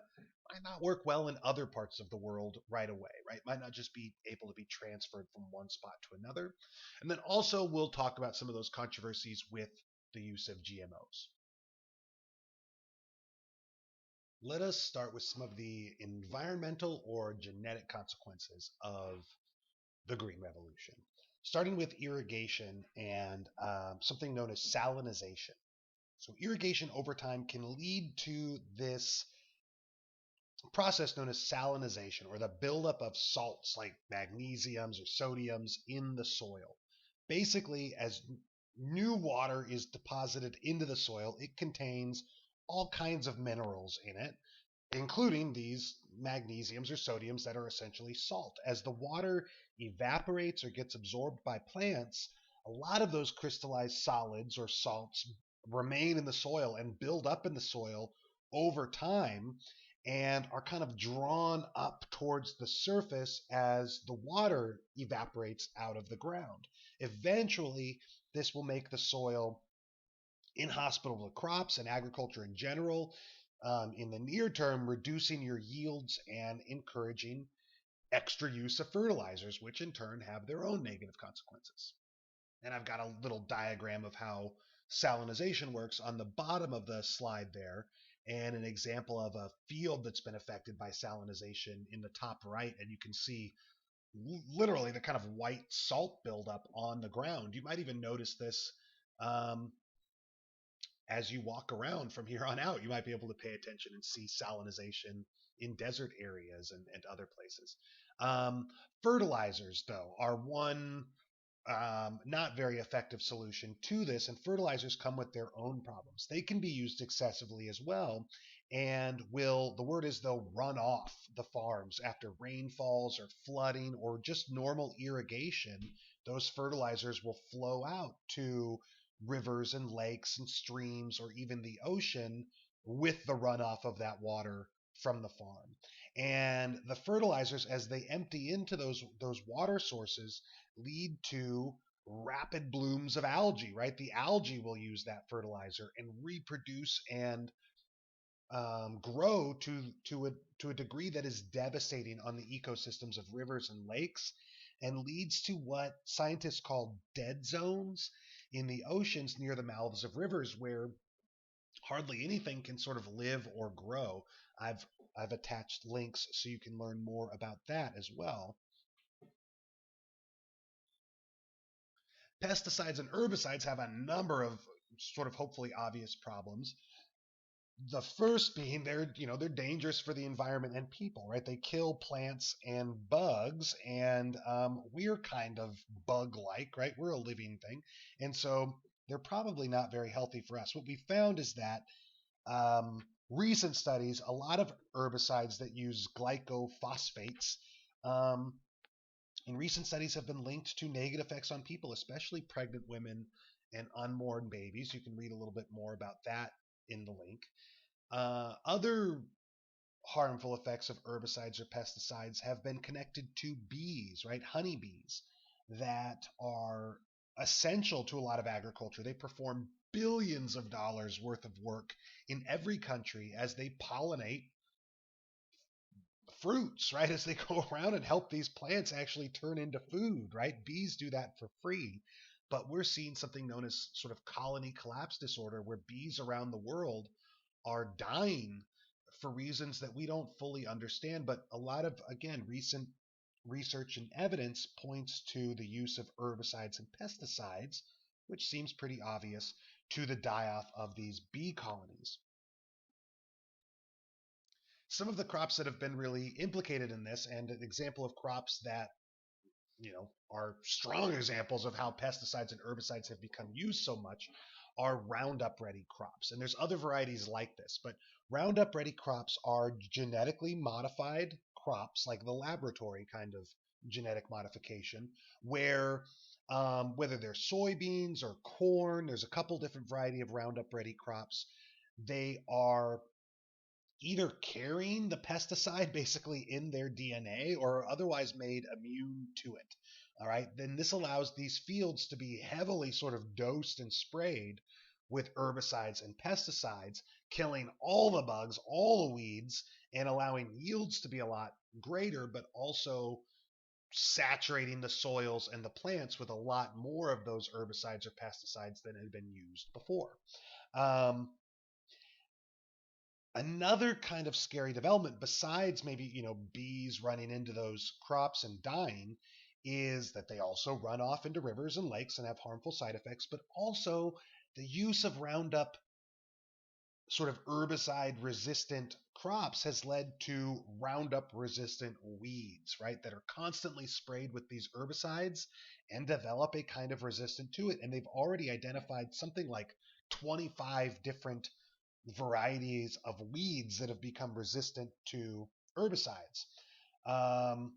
might not work well in other parts of the world right away, right? Might not just be able to be transferred from one spot to another. And then also we'll talk about some of those controversies with the use of GMOs. Let us start with some of the environmental or genetic consequences of the Green Revolution, starting with irrigation and something known as salinization. So irrigation over time can lead to this process known as salinization, or the buildup of salts like magnesiums or sodiums in the soil. Basically, as new water is deposited into the soil, it contains all kinds of minerals in it, including these magnesiums or sodiums that are essentially salt. As the water evaporates or gets absorbed by plants, a lot of those crystallized solids or salts remain in the soil and build up in the soil over time and are kind of drawn up towards the surface as the water evaporates out of the ground. Eventually, this will make the soil inhospitable to crops and agriculture in general. In the near term, reducing your yields and encouraging extra use of fertilizers, which in turn have their own negative consequences. And I've got a little diagram of how salinization works on the bottom of the slide there, and an example of a field that's been affected by salinization in the top right. And you can see literally the kind of white salt buildup on the ground. You might even notice this as you walk around from here on out. You might be able to pay attention and see salinization in desert areas and other places. Fertilizers, though, are one not very effective solution to this, and fertilizers come with their own problems. They can be used excessively as well, and the word is they'll run off the farms after rainfalls or flooding or just normal irrigation. Those fertilizers will flow out to rivers and lakes and streams or even the ocean with the runoff of that water from the farm. And the fertilizers, as they empty into those water sources, lead to rapid blooms of algae, right? The algae will use that fertilizer and reproduce and grow to a degree that is devastating on the ecosystems of rivers and lakes, and leads to what scientists call dead zones in the oceans near the mouths of rivers, where hardly anything can sort of live or grow. I've I've attached links so you can learn more about that as well. Pesticides and herbicides have a number of sort of hopefully obvious problems. The first being they're dangerous for the environment and people, right? They kill plants and bugs, and we're kind of bug-like, right? We're a living thing, and so they're probably not very healthy for us. What we found is that recent studies, a lot of herbicides that use glycophosphates, um, in recent studies have been linked to negative effects on people, especially pregnant women and unborn babies. You can read a little bit more about that in the link. Other harmful effects of herbicides or pesticides have been connected to bees, right? Honeybees that are essential to a lot of agriculture. They perform billions of dollars worth of work in every country as they pollinate fruits, right? As they go around and help these plants actually turn into food, right? Bees do that for free. But we're seeing something known as sort of colony collapse disorder, where bees around the world are dying for reasons that we don't fully understand. But a lot of, again, recent research and evidence points to the use of herbicides and pesticides, which seems pretty obvious, to the die off of these bee colonies. Some of the crops that have been really implicated in this, and an example of crops that are strong examples of how pesticides and herbicides have become used so much, are Roundup Ready crops. And there's other varieties like this, but Roundup Ready crops are genetically modified crops, like the laboratory kind of genetic modification, where whether they're soybeans or corn, there's a couple different variety of Roundup Ready crops. They are either carrying the pesticide basically in their DNA or otherwise made immune to it. All right, then this allows these fields to be heavily sort of dosed and sprayed with herbicides and pesticides, killing all the bugs, all the weeds, and allowing yields to be a lot greater, but also saturating the soils and the plants with a lot more of those herbicides or pesticides than had been used before. Um, Another kind of scary development, besides maybe bees running into those crops and dying, is that they also run off into rivers and lakes and have harmful side effects. But also the use of Roundup sort of herbicide resistant crops has led to Roundup resistant weeds, right? That are constantly sprayed with these herbicides and develop a kind of resistance to it. And they've already identified something like 25 different varieties of weeds that have become resistant to herbicides. Um,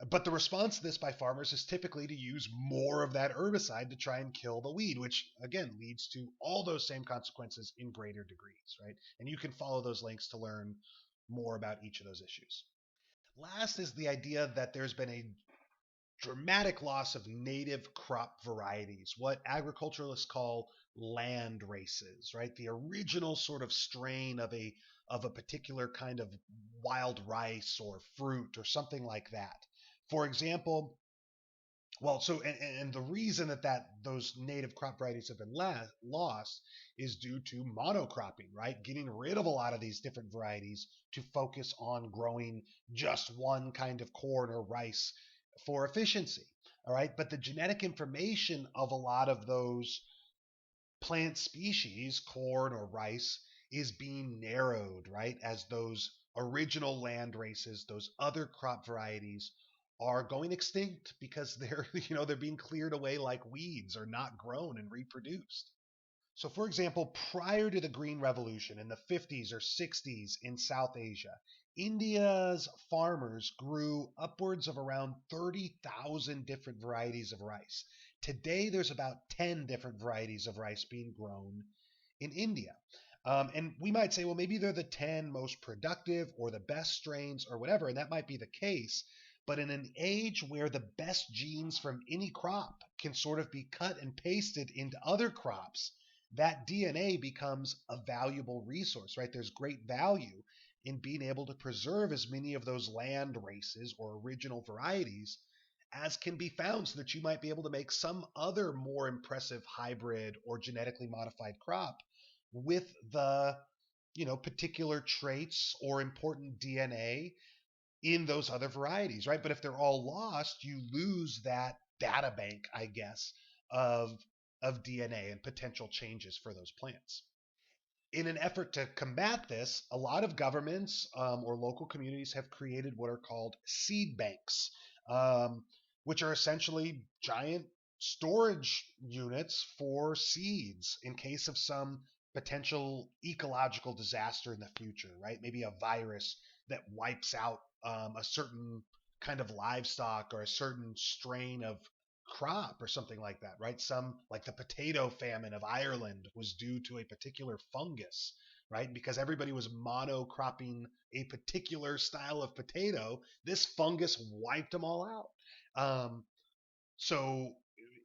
but the response to this by farmers is typically to use more of that herbicide to try and kill the weed, which again leads to all those same consequences in greater degrees, right? And you can follow those links to learn more about each of those issues. Last is the idea that there's been a dramatic loss of native crop varieties, what agriculturalists call land races, right? The original sort of strain of a particular kind of wild rice or fruit or something like that. For example, well, so and the reason that those native crop varieties have been lost is due to monocropping, right? Getting rid of a lot of these different varieties to focus on growing just one kind of corn or rice for efficiency. All right, but the genetic information of a lot of those plant species, corn or rice, is being narrowed, right? As those original land races, those other crop varieties are going extinct because they're, they're being cleared away like weeds or not grown and reproduced. So, for example, prior to the Green Revolution in the 50s or 60s in South Asia, India's farmers grew upwards of around 30,000 different varieties of rice. Today, there's about 10 different varieties of rice being grown in India. And we might say, well, maybe they're the 10 most productive or the best strains or whatever, and that might be the case. But in an age where the best genes from any crop can sort of be cut and pasted into other crops, that DNA becomes a valuable resource, right? There's great value in being able to preserve as many of those land races or original varieties as can be found so that you might be able to make some other more impressive hybrid or genetically modified crop with the particular traits or important DNA in those other varieties, right? But if they're all lost, you lose that data bank, I guess, of DNA and potential changes for those plants. In an effort to combat this, a lot of governments or local communities have created what are called seed banks, um, which are essentially giant storage units for seeds in case of some potential ecological disaster in the future, right? Maybe a virus that wipes out a certain kind of livestock or a certain strain of crop or something like that, right? Some like the potato famine of Ireland was due to a particular fungus, right? Because everybody was monocropping a particular style of potato, this fungus wiped them all out. So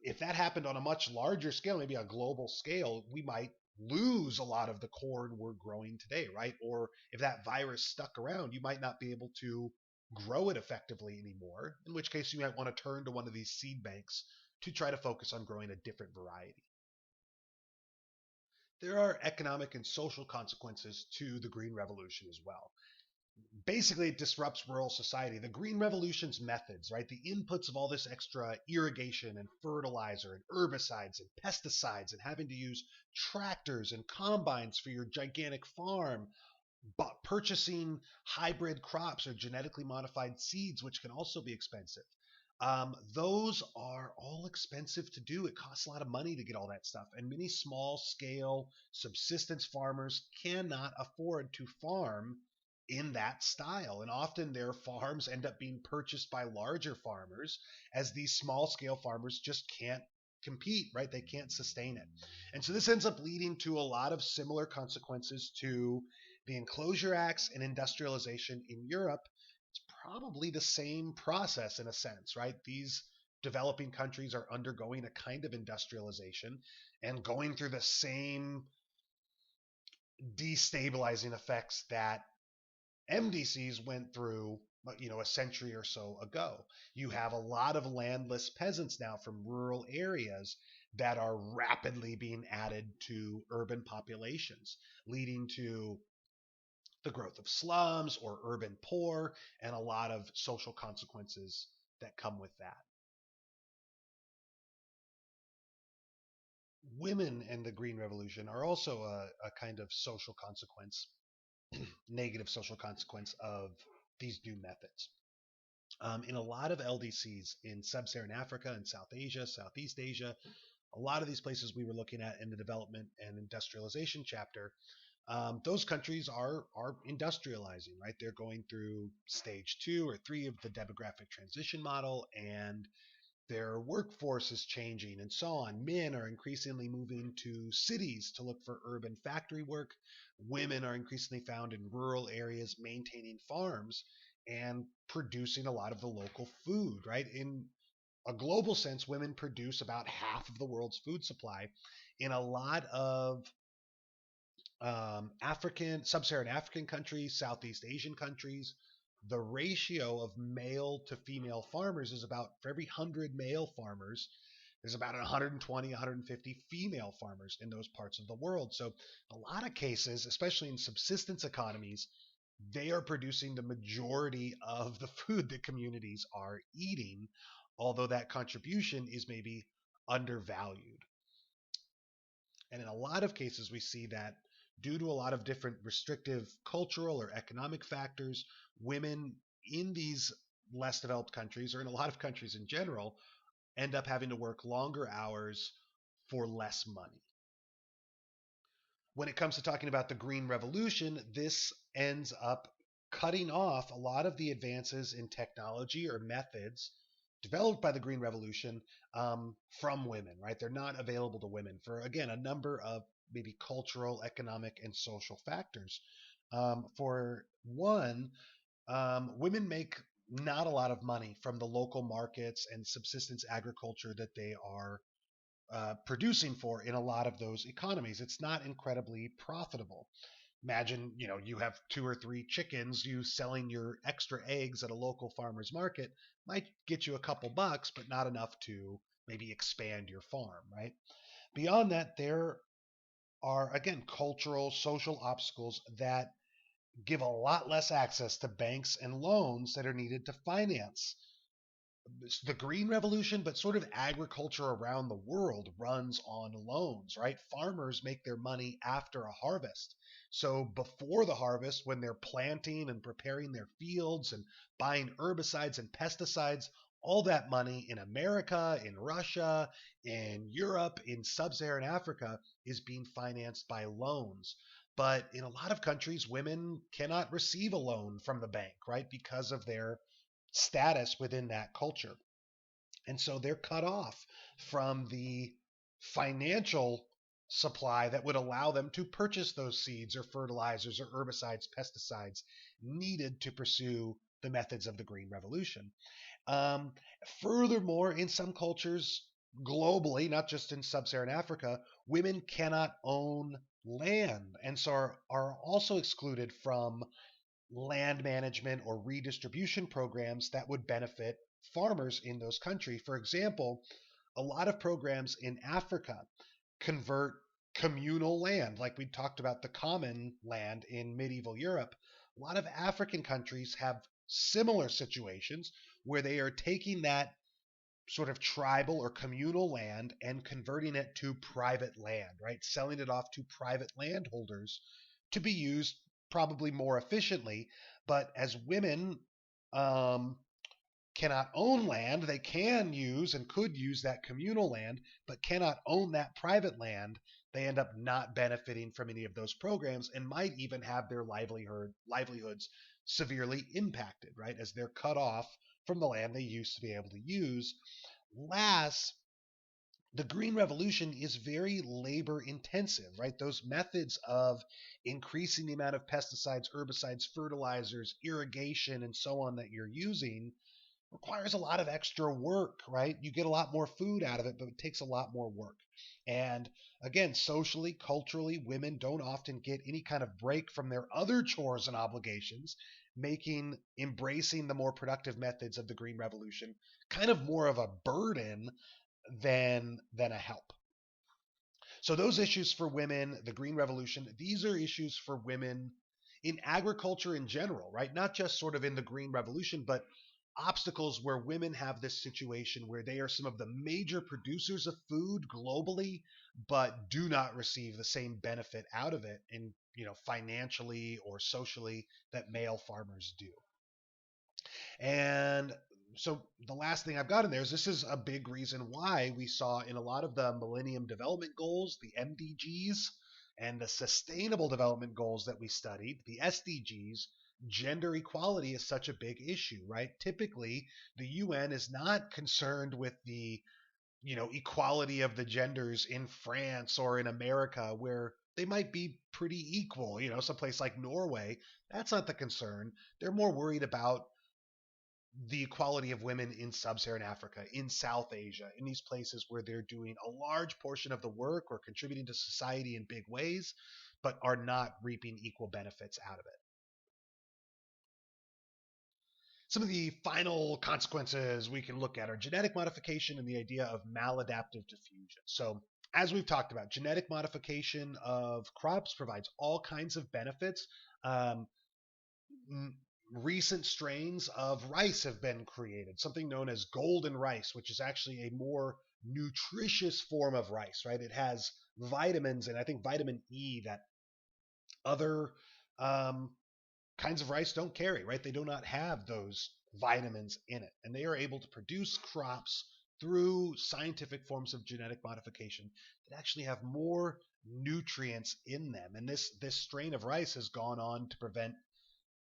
if that happened on a much larger scale, maybe a global scale, we might lose a lot of the corn we're growing today, right? Or if that virus stuck around, you might not be able to grow it effectively anymore, in which case you might want to turn to one of these seed banks to try to focus on growing a different variety. There are economic and social consequences to the Green Revolution as well. Basically, it disrupts rural society. The Green Revolution's methods, right? The inputs of all this extra irrigation and fertilizer and herbicides and pesticides and having to use tractors and combines for your gigantic farm, but purchasing hybrid crops or genetically modified seeds, which can also be expensive. Those are all expensive to do. It costs a lot of money to get all that stuff. And many small scale subsistence farmers cannot afford to farm in that style. And often their farms end up being purchased by larger farmers as these small scale farmers just can't compete, right? They can't sustain it. And so this ends up leading to a lot of similar consequences to the Enclosure Acts and industrialization in Europe. It's probably the same process in a sense, right? These developing countries are undergoing a kind of industrialization and going through the same destabilizing effects that MDCs went through, a century or so ago. You have a lot of landless peasants now from rural areas that are rapidly being added to urban populations, leading to the growth of slums or urban poor and a lot of social consequences that come with that. Women and the Green Revolution are also a kind of social consequence, negative social consequence of these new methods. In a lot of LDCs in sub-Saharan Africa and South Asia, Southeast Asia, a lot of these places we were looking at in the development and industrialization chapter, those countries are industrializing, right? They're going through stage 2 or 3 of the demographic transition model, and their workforce is changing and so on. Men are increasingly moving to cities to look for urban factory work. Women are increasingly found in rural areas maintaining farms and producing a lot of the local food, right? In a global sense, women produce about half of the world's food supply. In a lot of sub-Saharan African countries, Southeast Asian countries, the ratio of male to female farmers is about, for every 100 male farmers, there's about 120, 150 female farmers in those parts of the world. So, a lot of cases, especially in subsistence economies, they are producing the majority of the food that communities are eating, although that contribution is maybe undervalued. And in a lot of cases, we see that due to a lot of different restrictive cultural or economic factors, women in these less developed countries, or in a lot of countries in general, end up having to work longer hours for less money. When it comes to talking about the Green Revolution, this ends up cutting off a lot of the advances in technology or methods developed by the Green Revolution from women, right? They're not available to women for, again, a number of maybe cultural, economic, and social factors. For one, women make not a lot of money from the local markets and subsistence agriculture that they are producing for in a lot of those economies. It's not incredibly profitable. Imagine, you have two or three chickens, you selling your extra eggs at a local farmer's market might get you a couple bucks, but not enough to maybe expand your farm, right? Beyond that, there are, again, cultural, social obstacles that give a lot less access to banks and loans that are needed to finance the green revolution, but sort of agriculture around the world runs on loans, right? Farmers make their money after a harvest. So before the harvest, when they're planting and preparing their fields and buying herbicides and pesticides, all that money in America, in Russia, in Europe, in sub Saharan Africa is being financed by loans. But in a lot of countries, women cannot receive a loan from the bank, right? Because of their status within that culture. And so they're cut off from the financial supply that would allow them to purchase those seeds or fertilizers or herbicides, pesticides needed to pursue the methods of the Green Revolution. Um, Furthermore, in some cultures globally, not just in sub Saharan Africa, women cannot own land and so are also excluded from land management or redistribution programs that would benefit farmers in those countries. For example, a lot of programs in Africa convert communal land, like we talked about the common land in medieval Europe. A lot of African countries have similar situations where they are taking that sort of tribal or communal land and converting it to private land, right? Selling it off to private landholders to be used probably more efficiently. But as women um, cannot own land, they can use and could use that communal land, but cannot own that private land. They end up not benefiting from any of those programs and might even have their livelihoods severely impacted, right? As they're cut off from the land they used to be able to use. Last, the green revolution is very labor intensive, right? Those methods of increasing the amount of pesticides, herbicides, fertilizers, irrigation, and so on that you're using requires a lot of extra work, right? You get a lot more food out of it, but it takes a lot more work. And again, socially, culturally, women don't often get any kind of break from their other chores and obligations, making embracing the more productive methods of the green revolution kind of more of a burden than a help. So those issues for women, the green revolution, these are issues for women in agriculture in general, right? Not just sort of in the green revolution, but obstacles where women have this situation where they are some of the major producers of food globally, but do not receive the same benefit out of it in, financially or socially that male farmers do. And so the last thing I've got in there is this is a big reason why we saw in a lot of the Millennium Development Goals, the MDGs, and the Sustainable Development Goals that we studied, the SDGs, gender equality is such a big issue, right? Typically, the UN is not concerned with the, equality of the genders in France or in America where they might be pretty equal, someplace like Norway. That's not the concern. They're more worried about the equality of women in sub-Saharan Africa, in South Asia, in these places where they're doing a large portion of the work or contributing to society in big ways, but are not reaping equal benefits out of it. Some of the final consequences we can look at are genetic modification and the idea of maladaptive diffusion. So, as we've talked about, genetic modification of crops provides all kinds of benefits. Um, Recent strains of rice have been created, something known as golden rice, which is actually a more nutritious form of rice, right? It has vitamins and I think vitamin E that other um, kinds of rice don't carry, right? They do not have those vitamins in it. And they are able to produce crops through scientific forms of genetic modification that actually have more nutrients in them. And this strain of rice has gone on to prevent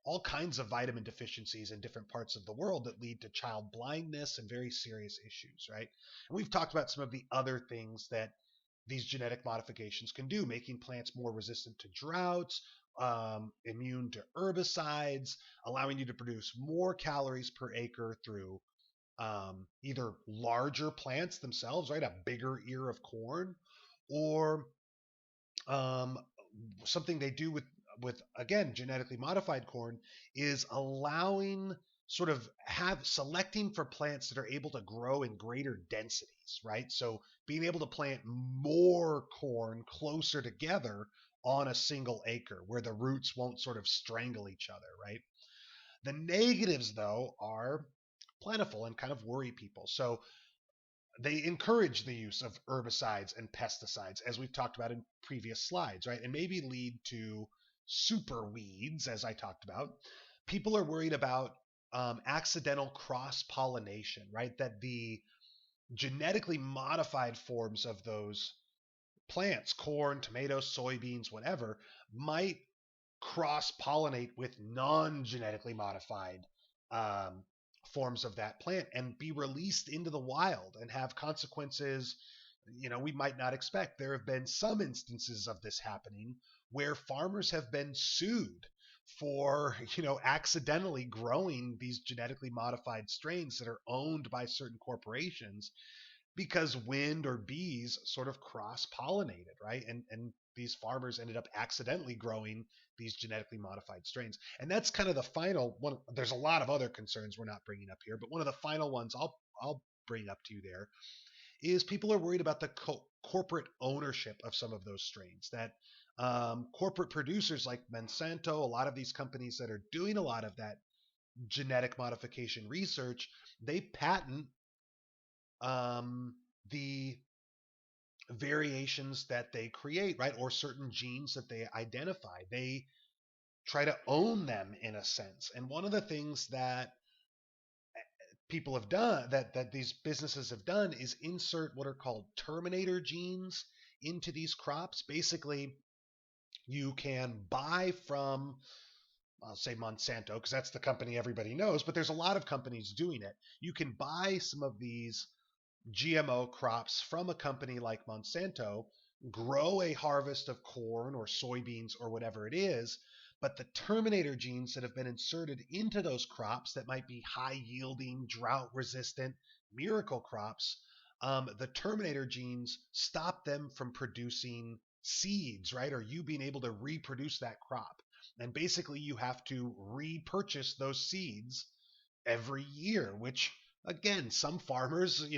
all kinds of vitamin deficiencies in different parts of the world that lead to child blindness and very serious issues, right? And we've talked about some of the other things that these genetic modifications can do, making plants more resistant to droughts, immune to herbicides, allowing you to produce more calories per acre through either larger plants themselves, right, a bigger ear of corn, or um, something they do with again genetically modified corn is allowing sort of have selecting for plants that are able to grow in greater densities, right? So being able to plant more corn closer together on a single acre where the roots won't sort of strangle each other, right? The negatives though are plentiful and kind of worry people. So they encourage the use of herbicides and pesticides, as we've talked about in previous slides, right? And maybe lead to super weeds, as I talked about. People are worried about accidental cross pollination, right? That the genetically modified forms of those plants, corn, tomatoes, soybeans, whatever, might cross pollinate with non genetically modified um, forms of that plant and be released into the wild and have consequences we might not expect. There have been some instances of this happening where farmers have been sued for accidentally growing these genetically modified strains that are owned by certain corporations because wind or bees sort of cross pollinated, right? And these farmers ended up accidentally growing these genetically modified strains. And that's kind of the final one. There's a lot of other concerns we're not bringing up here, but one of the final ones I'll bring up to you there is people are worried about the corporate ownership of some of those strains. That corporate producers like Monsanto, a lot of these companies that are doing a lot of that genetic modification research, they patent the variations that they create, right? Or certain genes that they identify. They try to own them in a sense. And one of the things that people have done, that these businesses have done, is insert what are called terminator genes into these crops. Basically, you can buy from, I'll say Monsanto, because that's the company everybody knows, but there's a lot of companies doing it. You can buy some of these GMO crops from a company like Monsanto, grow a harvest of corn or soybeans or whatever it is, but the terminator genes that have been inserted into those crops that might be high yielding, drought resistant, miracle crops, the terminator genes stop them from producing seeds, right? Or you being able to reproduce that crop. And basically, you have to repurchase those seeds every year, which again, some farmers,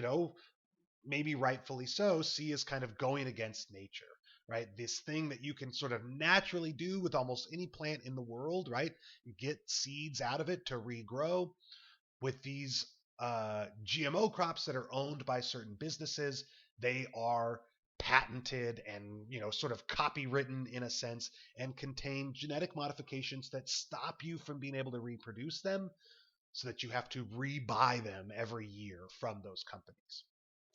maybe rightfully so, see as kind of going against nature, right? This thing that you can sort of naturally do with almost any plant in the world, right? Get seeds out of it to regrow. With these GMO crops that are owned by certain businesses, they are patented and sort of copywritten in a sense and contain genetic modifications that stop you from being able to reproduce them, so that you have to rebuy them every year from those companies,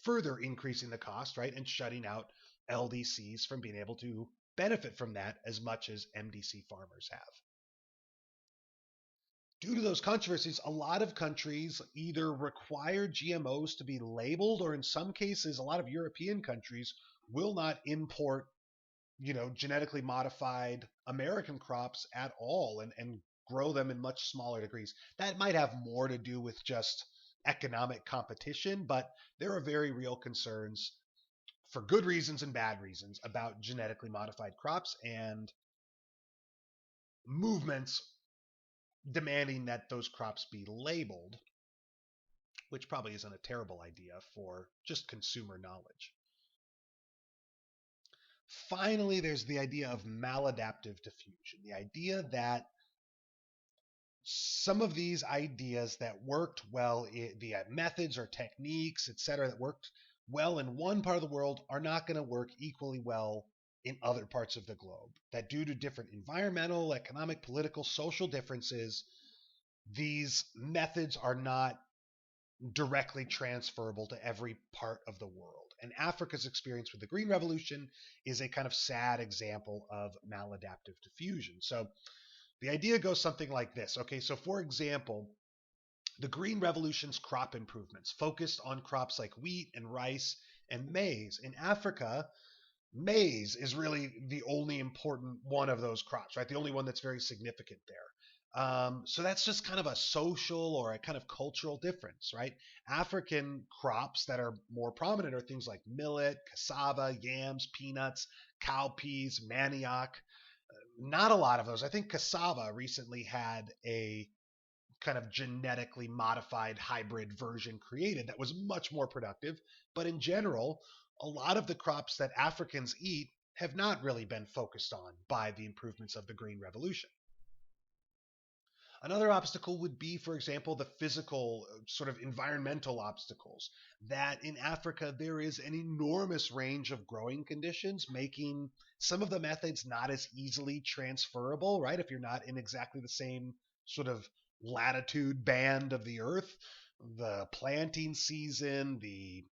further increasing the cost, right? And shutting out LDCs from being able to benefit from that as much as MDC farmers have. Due to those controversies, a lot of countries either require GMOs to be labeled, or in some cases, a lot of European countries will not import genetically modified American crops at all, and grow them in much smaller degrees. That might have more to do with just economic competition, but there are very real concerns, for good reasons and bad reasons, about genetically modified crops and movements demanding that those crops be labeled, which probably isn't a terrible idea for just consumer knowledge. Finally, there's the idea of maladaptive diffusion, the idea that some of these ideas that worked well, the methods or techniques, etc., that worked well in one part of the world are not going to work equally well in other parts of the globe. That due to different environmental, economic, political, social differences, these methods are not directly transferable to every part of the world. And Africa's experience with the Green Revolution is a kind of sad example of maladaptive diffusion. So the idea goes something like this. Okay, so for example, the Green Revolution's crop improvements focused on crops like wheat and rice and maize. In Africa, Maize is really the only important one of those crops, right? The only one that's very significant there. So that's just kind of a social or a kind of cultural difference, right? African crops that are more prominent are things like millet, cassava, yams, peanuts, cowpeas, manioc. Not a lot of those. I think cassava recently had a kind of genetically modified hybrid version created that was much more productive. But in general, a lot of the crops that Africans eat have not really been focused on by the improvements of the Green Revolution. Another obstacle would be, for example, the physical, sort of environmental obstacles. That in Africa, there is an enormous range of growing conditions, making some of the methods not as easily transferable, right? If you're not in exactly the same sort of latitude band of the earth, the planting season, the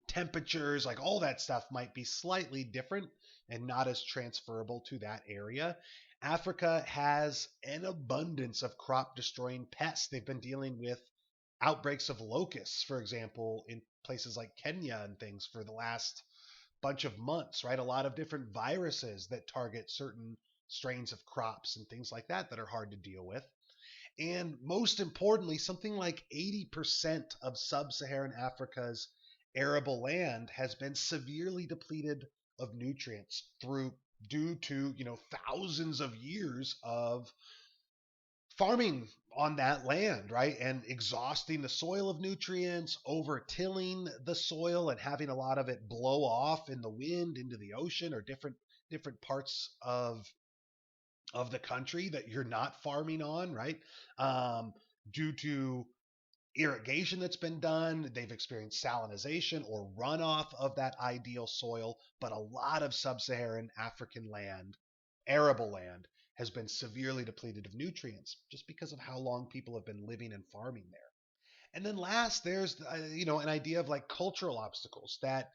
temperatures, like all that stuff might be slightly different and not as transferable to that area. Africa has an abundance of crop destroying pests. They've been dealing with outbreaks of locusts, for example, in places like Kenya and things for the last bunch of months, right? A lot of different viruses that target certain strains of crops and things like that that are hard to deal with. And most importantly, something like 80% of sub Saharan Africa's arable land has been severely depleted of nutrients through due to thousands of years of farming on that land, right? And exhausting the soil of nutrients, over tilling the soil and having a lot of it blow off in the wind into the ocean or different parts of the country that you're not farming on, right? Um, Due to irrigation that's been done, they've experienced salinization or runoff of that ideal soil. But a lot of sub Saharan African land, arable land, has been severely depleted of nutrients just because of how long people have been living and farming there. And then last, there's an idea of like cultural obstacles that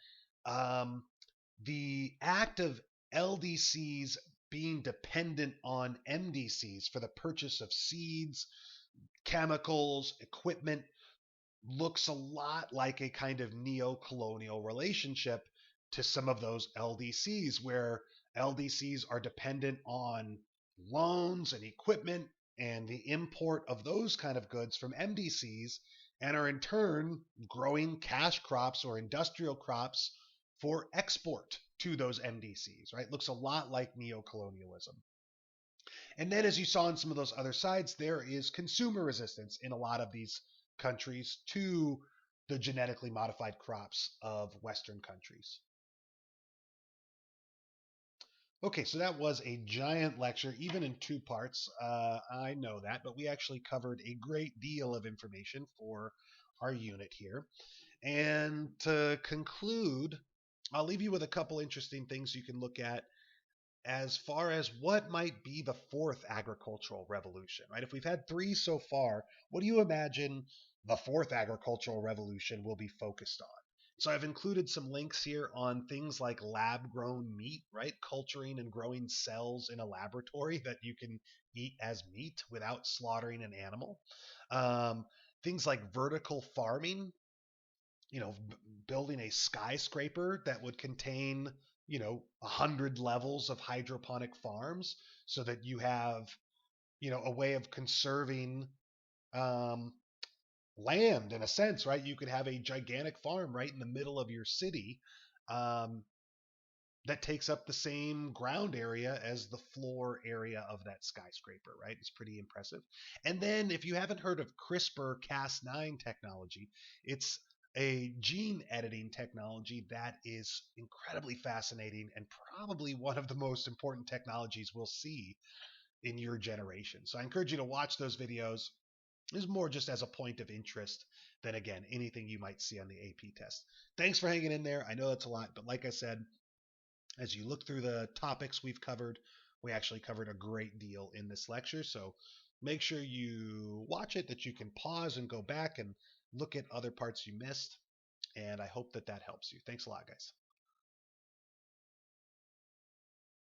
um, the act of LDCs being dependent on MDCs for the purchase of seeds, chemicals, equipment looks a lot like a kind of neo-colonial relationship to some of those LDCs, where LDCs are dependent on loans and equipment and the import of those kind of goods from MDCs, and are in turn growing cash crops or industrial crops for export to those MDCs, right? Looks a lot like neocolonialism. And then, as you saw in some of those other sides, there is consumer resistance in a lot of these countries to the genetically modified crops of Western countries. Okay, so that was a giant lecture, even in two parts. I know that, but we actually covered a great deal of information for our unit here. And to conclude, I'll leave you with a couple interesting things you can look at as far as what might be the fourth agricultural revolution, right? If we've had three so far, what do you imagine the fourth agricultural revolution will be focused on? So I've included some links here on things like lab grown meat, right? Culturing and growing cells in a laboratory that you can eat as meat without slaughtering an animal. Um, Things like vertical farming, building a skyscraper that would contain 100 levels of hydroponic farms so that you have a way of conserving um, land in a sense, right? You could have a gigantic farm right in the middle of your city, um, that takes up the same ground area as the floor area of that skyscraper, right? It's pretty impressive. And then, if you haven't heard of CRISPR Cas9 technology, it's a gene editing technology that is incredibly fascinating and probably one of the most important technologies we'll see in your generation. So I encourage you to watch those videos. This is more just as a point of interest than, again, anything you might see on the AP test. Thanks for hanging in there. I know that's a lot, but like I said, as you look through the topics we've covered, we actually covered a great deal in this lecture. So make sure you watch it, that you can pause and go back and look at other parts you missed. And I hope that that helps you. Thanks a lot, guys.